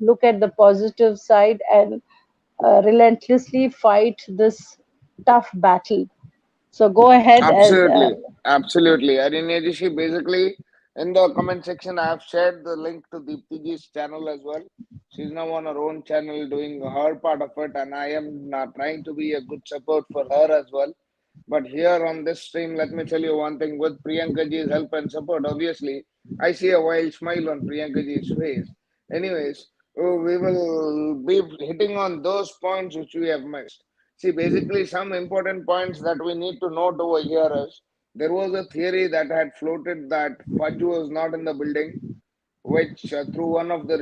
look at the positive side and relentlessly fight this tough battle. So go ahead, as Absolutely. Absolutely. Aranya ji, she basically In the comment section, I have shared the link to Deeptiji's channel as well. She's now on her own channel doing her part of it, and I am trying to be a good support for her as well. But here on this stream, let me tell you one thing, with Priyanka ji's help and support, obviously, I see a wild smile on Priyanka ji's face. Anyways, we will be hitting on those points which we have missed. See, basically, some important points that we need to note over here is there was a theory that had floated that Fudge was not in the building, which through one of the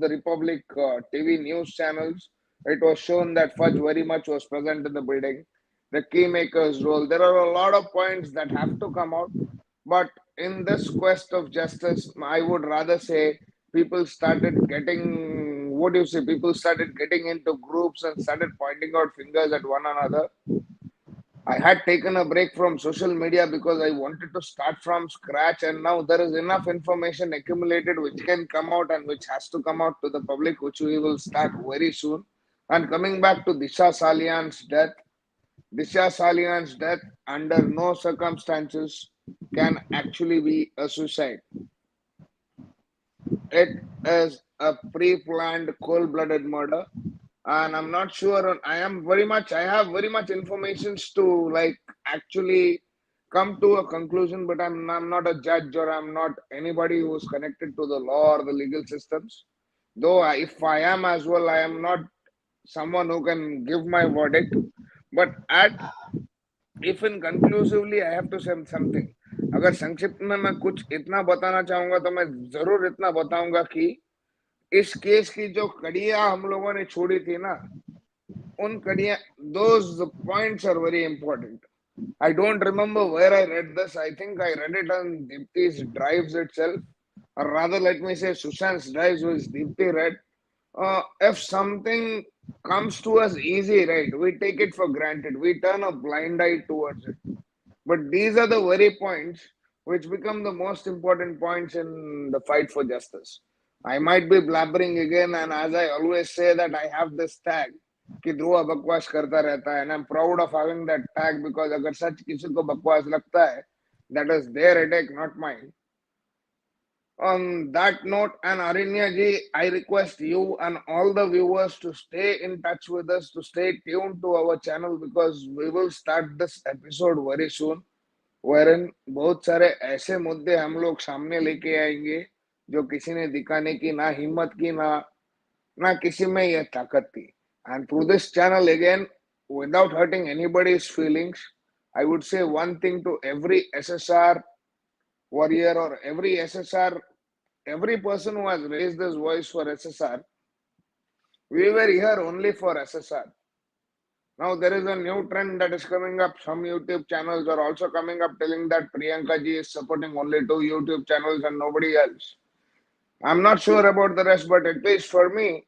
Republic TV news channels, it was shown that Fudge very much was present in the building. The keymaker's role. There are a lot of points that have to come out, but in this quest of justice, I would rather say people started getting, what do you say? People started getting into groups and started pointing out fingers at one another. I had taken a break from social media because I wanted to start from scratch, and now there is enough information accumulated which can come out and which has to come out to the public, which we will start very soon. And coming back to Disha Salian's death under no circumstances can actually be a suicide. It is a pre-planned, cold-blooded murder, and I'm not sure. I have very much informations to like actually come to a conclusion, but I'm not a judge or I'm not anybody who's connected to the law or the legal systems. Though if I am as well, I am not someone who can give my verdict. But if in conclusively I have to say something, अगर संक्षिप्त में मैं कुछ इतना बताना चाहूंगा तो मैं जरूर इतना बताऊंगा कि इस केस की जो कड़ियां हम लोगों ने छोड़ी थी ना, उन कड़ियां, those points are very important. I don't remember where I read this. I think I read it on Deepti's drives itself, or rather, let me say Sushant's drives, which Deepti read. If something comes to us easy, right, we take it for granted. We turn a blind eye towards it. But these are the very points which become the most important points in the fight for justice. I might be blabbering again, and as I always say that I have this tag कि ध्रुव बकवास करता रहता है, and I'm proud of having that tag because अगर सच किसी को बकवास लगता है, that is their headache, not mine. On that note, and Arinya ji, I request you and all the viewers to stay in touch with us, to stay tuned to our channel because we will start this episode very soon, wherein बहुत सारे ऐसे मुद्दे हम लोग सामने लेके आएंगे जो किसी ने दिखाने की ना हिम्मत की ना किसी में यह ताकत थी. And through this channel again, without hurting anybody's feelings, I would say one thing to every SSR warrior or every person who has raised his voice for SSR. We were here only for SSR. Now there is a new trend that is coming up. Some YouTube channels are also coming up telling that Priyanka ji is supporting only 2 YouTube channels and nobody else. I'm not sure about the rest, but at least for me,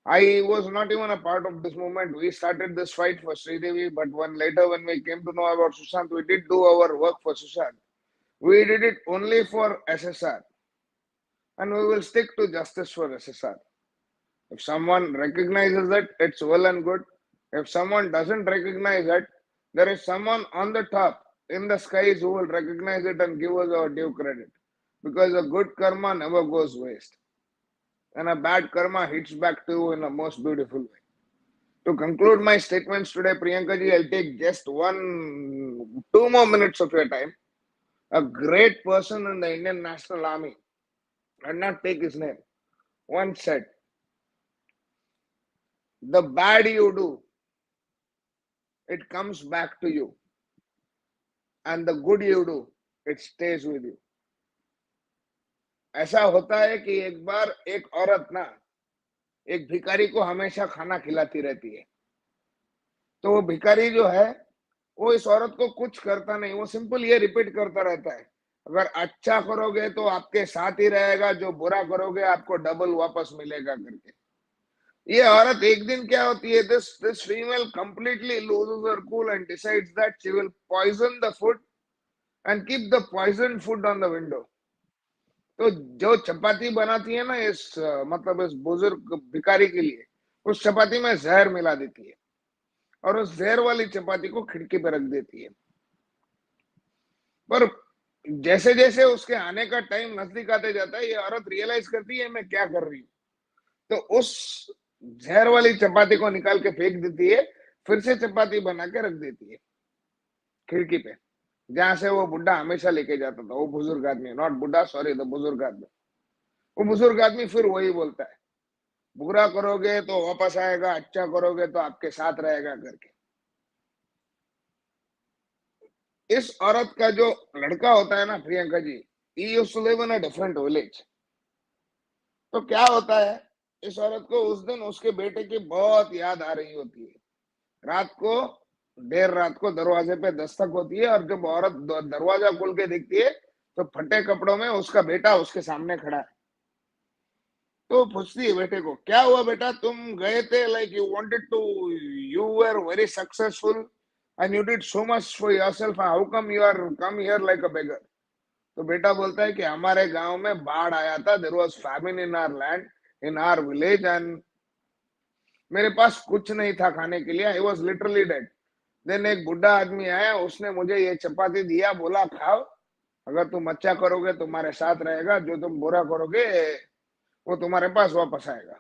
I was not even a part of this movement. We started this fight for Sridevi, but when we came to know about Sushant, we did do our work for Sushant. We did it only for SSR. And we will stick to justice for SSR. If someone recognizes it, it's well and good. If someone doesn't recognize it, there is someone on the top in the skies who will recognize it and give us our due credit. Because a good karma never goes waste. And a bad karma hits back to you in a most beautiful way. To conclude my statements today, Priyanka ji, I'll take just 2 more minutes of your time. A great person in the Indian National Army, I'll not take his name, once said, the bad you do, it comes back to you. And the good you do, it stays with you. ऐसा होता है कि एक बार एक औरत ना एक भिखारी को हमेशा खाना खिलाती रहती है. तो वो भिखारी जो है वो इस औरत को कुछ करता नहीं, वो सिंपल ये रिपीट करता रहता है, अगर अच्छा करोगे तो आपके साथ ही रहेगा, जो बुरा करोगे आपको डबल वापस मिलेगा करके. ये औरत एक दिन क्या होती है, this female completely loses her cool and decides that she will poison the food and keep the poisoned food on the window. तो जो चपाती बनाती है ना मतलब इस बुजुर्ग भिखारी के लिए, उस चपाती में जहर मिला देती है और उस जहर वाली चपाती को खिड़की पे रख देती है. पर जैसे जैसे उसके आने का टाइम नजदीक आते जाता है, ये औरत रियलाइज करती है मैं क्या कर रही हूँ, तो उस जहर वाली चपाती को निकाल के फेंक देती है, फिर से चपाती बना के रख देती है खिड़की पे, जहां से वो बुढ़ा हमेशा लेके जाता था, वो बुजुर्ग आदमी, नॉट बुढ़ा, सॉरी, द बुजुर्ग आदमी। वो बुजुर्ग आदमी फिर वही बोलता है, बुरा करोगे तो वापस आएगा, अच्छा करोगे तो आपके साथ रहेगा करके। इस औरत का जो लड़का होता है ना Priyanka ji, he used to live in a different village. तो क्या होता है, इस औरत को उस दिन उसके बेटे की बहुत याद आ रही होती है। रात को, देर रात को दरवाजे पे दस्तक होती है, और जब औरत दरवाजा खोल के देखती है तो फटे कपड़ों में उसका बेटा उसके सामने खड़ा है। तो पूछती है बेटे को, क्या हुआ बेटा, तुम गए थे, like you wanted to, you were very successful and you did so much for yourself, how come you are come here like a beggar. तो बेटा बोलता है कि हमारे गांव में बाढ़ आया था, there was famine in our land, in our village, and मेरे पास कुछ नहीं था खाने के लिए, I was literally dead. Then एक बुढ़ा आदमी आया, उसने मुझे ये चपाती दिया, बोला खाओ, अगर तुम अच्छा करोगे तुम्हारे साथ रहेगा, जो तुम बुरा करोगे वो तुम्हारे पास वापस आएगा।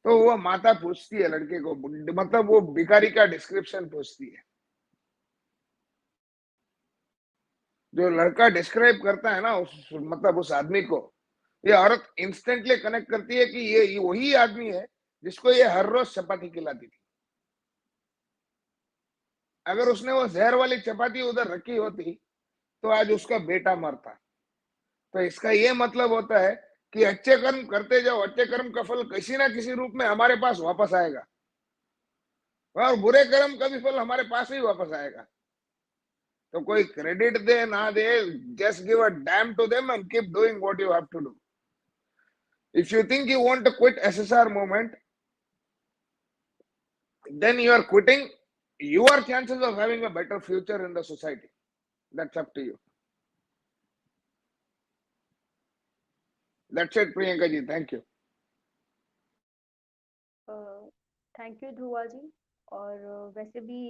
तो वो माता पूछती है लड़के को, मतलब वो भिखारी का डिस्क्रिप्शन पूछती है। जो लड़का डिस्क्राइब करता है ना उस, मतलब उस आदमी को, ये औरत इंस्टेंटली कनेक्ट करती है कि ये वही आदमी है जिसको ये हर रोज चपाती खिलाती थी। अगर उसने वो जहर वाली चपाती उधर रखी होती तो आज उसका बेटा मरता। तो इसका ये मतलब होता है कि अच्छे कर्म करते जाओ, अच्छे कर्म का फल किसी ना किसी रूप में हमारे पास वापस आएगा, और बुरे कर्म का भी फल हमारे पास ही वापस आएगा। तो कोई क्रेडिट दे ना दे, just give a damn to them and keep doing what you have to do. If you think you want to quit SSR movement, then you are quitting your chances of having a better future in the society. That's up to you. That's it, Priyanka ji. Thank you. Thank you Dhruva ji. और वैसे भी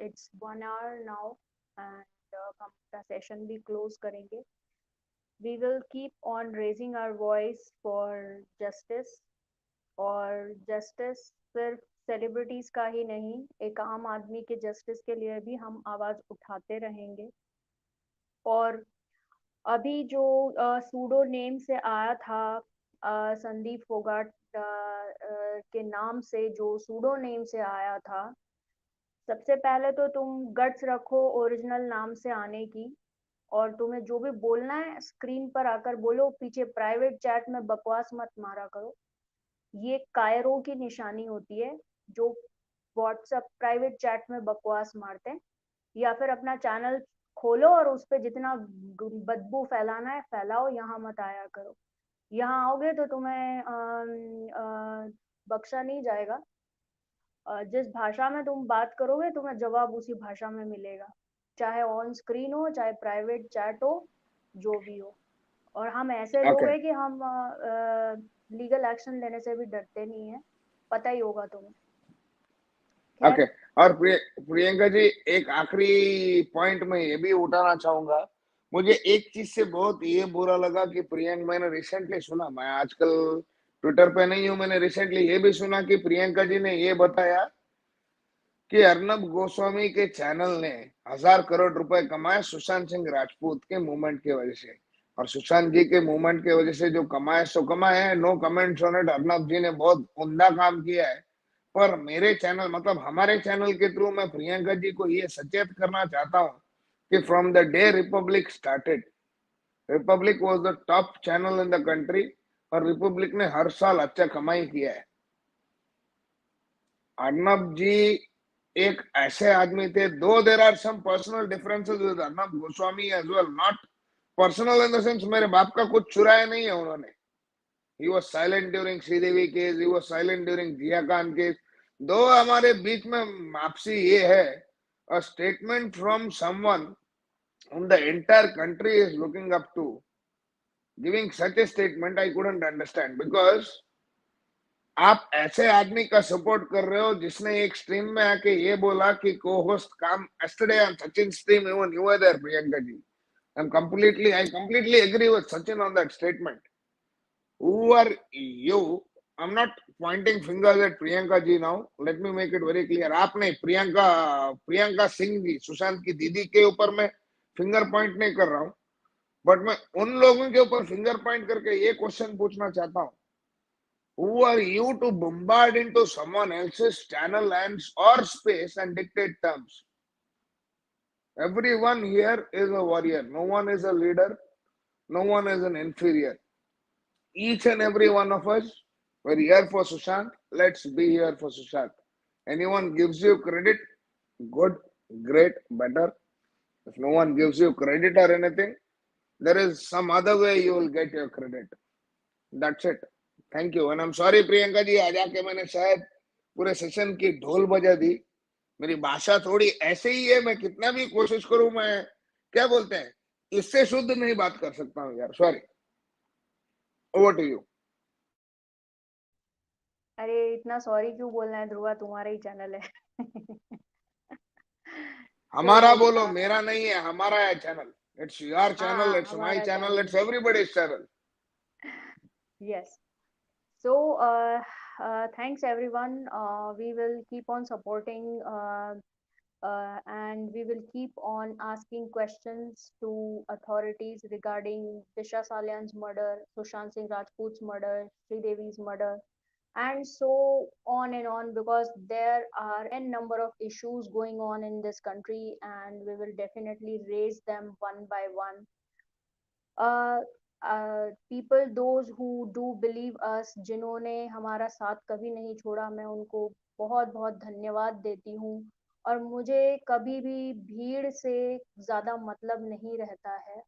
it's 1 hour now, and हम अपना session भी close करेंगे। We will keep on raising our voice for justice, और justice सिर्फ celebrities का ही नहीं, एक आम आदमी के जस्टिस के लिए भी हम आवाज उठाते रहेंगे। और अभी जो सूडो नेम से आया था, संदीप फोगाट के नाम से जो सूडो नेम से आया था, सबसे पहले तो तुम गट्स रखो ओरिजिनल नाम से आने की, और तुम्हें जो भी बोलना है स्क्रीन पर आकर बोलो, पीछे प्राइवेट चैट में बकवास मत मारा करो। ये कायरों की निशानी होती है जो व्हाट्सएप प्राइवेट चैट में बकवास मारते हैं। या फिर अपना चैनल खोलो और उस पर जितना बदबू फैलाना है फैलाओ, यहाँ मत आया करो। यहाँ आओगे तो तुम्हें बख्शा नहीं जाएगा। जिस भाषा में तुम बात करोगे तुम्हें जवाब उसी भाषा में मिलेगा, चाहे ऑन स्क्रीन हो चाहे प्राइवेट चैट हो, जो भी हो। और हम ऐसे लोग Okay. हैं कि हम लीगल एक्शन लेने से भी डरते नहीं है, पता ही होगा तुम्हें। Okay. और प्रियंका जी, एक आखिरी पॉइंट में ये भी उठाना चाहूंगा। मुझे एक चीज से बहुत ये बुरा लगा कि प्रियंका, मैंने रिसेंटली सुना, मैं आजकल ट्विटर पे नहीं हूँ, मैंने रिसेंटली ये भी सुना कि प्रियंका जी ने ये बताया कि अर्नब गोस्वामी के चैनल ने 1,000 करोड़ रुपए कमाए सुशांत सिंह राजपूत के मूवमेंट की वजह से। और सुशांत जी के मूवमेंट की वजह से जो कमाए सो कमाए हैं, no comments on it. Arnab ji ने बहुत उम्दा काम किया है। पर मेरे चैनल, मतलब हमारे चैनल के थ्रू मैं प्रियंका जी को ये सचेत करना चाहता हूँ कि from the day Republic started, Republic was the top channel in the country, और रिपब्लिक ने हर साल अच्छा कमाई किया है। अर्नब जी एक ऐसे आदमी थे, though there are some personal differences with Arnab Goswami as well, not personal in the sense मेरे बाप का कुछ चुराया नहीं है उन्होंने। He was silent during Sridevi case, he was silent during Jiah Khan case. Though हमारे बीच में आपसी ये है, a statement from someone whom the entire country is looking up to, giving such a statement I couldn't understand, because आप ऐसे आदमी का support कर रहे हो जिसने एक स्ट्रीम में आके ये बोला कि को होस्ट काम, yesterday on Sachin stream, even you were there Priyanka ji, I completely agree with Sachin on that statement. Who are you? I'm not pointing fingers at Priyanka ji now. Let me make it very clear. आप नहीं, प्रियंका सिंह जी, सुशांत की दीदी के ऊपर मैं finger point नहीं कर रहा हूँ, बट मैं उन लोगों के ऊपर फिंगर पॉइंट करके ये क्वेश्चन पूछना चाहता हूँ. Who are you to bombard into someone else's channel and or space and dictate terms? Everyone here is a warrior. No one is a leader. No one is an inferior. Each and every one of us, we're here for Sushant. Let's be here for Sushant. Anyone gives you credit, good, great, better. If no one gives you credit or anything, there is some other way you will get your credit. That's it. Thank you. And I'm sorry, Priyanka ji, आज आके मैंने शायद पूरे session की ढोल बजा दी. मेरी भाषा थोड़ी ऐसे ही है, मैं कितना भी कोशिश करूं, मैं क्या बोलते हैं, इससे शुद्ध नहीं बात कर सकता हूँ यार. सॉरी. Over to you. अरे इतना सॉरी क्यों बोलना है ध्रुवा, तुम्हारा ही चैनल है. हमारा So, बोलो, मेरा नहीं है, हमारा है चैनल. It's your channel, हाँ it's my हमारा channel, it's channel. everybody's channel. Yes. So, thanks everyone. We will keep on supporting and we will keep on asking questions to authorities regarding Disha Salian's murder, Sushant Singh Rajput's murder, Sridevi's murder, and so on, because there are n number of issues going on in this country, and we will definitely raise them one by one. uh, people those who do believe us, जिन्होंने हमारा साथ कभी नहीं छोड़ा, मैं उनको बहुत बहुत धन्यवाद देती हूँ. और मुझे कभी भी भीड़ से ज़्यादा मतलब नहीं रहता है.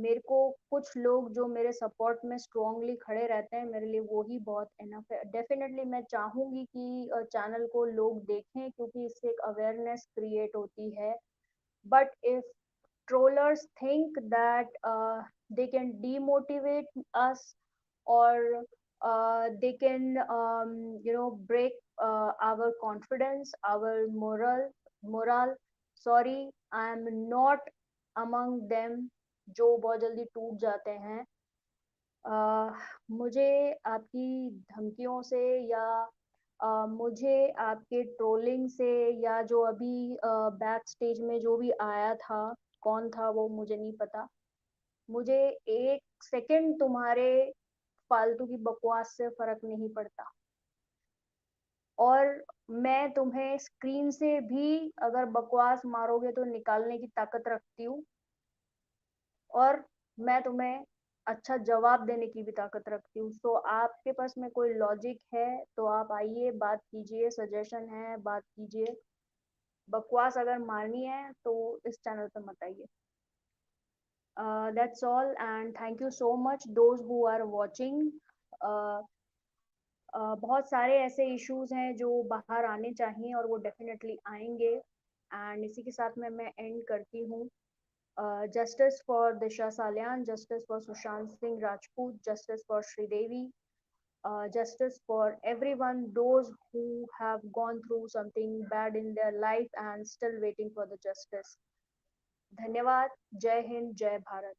मेरे को कुछ लोग जो मेरे सपोर्ट में स्ट्रांगली खड़े रहते हैं, मेरे लिए वो ही बहुत इनफ है. डेफिनेटली मैं चाहूँगी कि चैनल को लोग देखें, क्योंकि इससे एक अवेयरनेस क्रिएट होती है. But if trollers think that they can demotivate us, or they can break our confidence, our moral, sorry, I am not among them जो बहुत जल्दी टूट जाते हैं. मुझे आपकी धमकियों से या मुझे आपके ट्रोलिंग से, या जो अभी बैक स्टेज में जो भी आया था, कौन था वो मुझे नहीं पता. मुझे एक सेकंड तुम्हारे फालतू की बकवास से फर्क नहीं पड़ता. और मैं तुम्हें स्क्रीन से भी अगर बकवास मारोगे तो निकालने की ताकत रखती हूँ. और मैं तुम्हें अच्छा जवाब देने की भी ताकत रखती हूँ. सो आपके पास में कोई लॉजिक है तो आप आइए, बात कीजिए, सजेशन है, बात कीजिए. बकवास अगर मारनी है तो इस चैनल पे मत आइए. That's all, and thank you so much those who are watching. बहुत सारे ऐसे इश्यूज हैं जो बाहर आने चाहिए, और वो डेफिनेटली आएंगे. एंड इसी के साथ में मैं एंड करती हूँ. Justice for Disha Salian, justice for Sushant Singh Rajput, justice for Sridevi, justice for everyone, those who have gone through something bad in their life and still waiting for the justice. धन्यवाद. जय हिंद, जय भारत.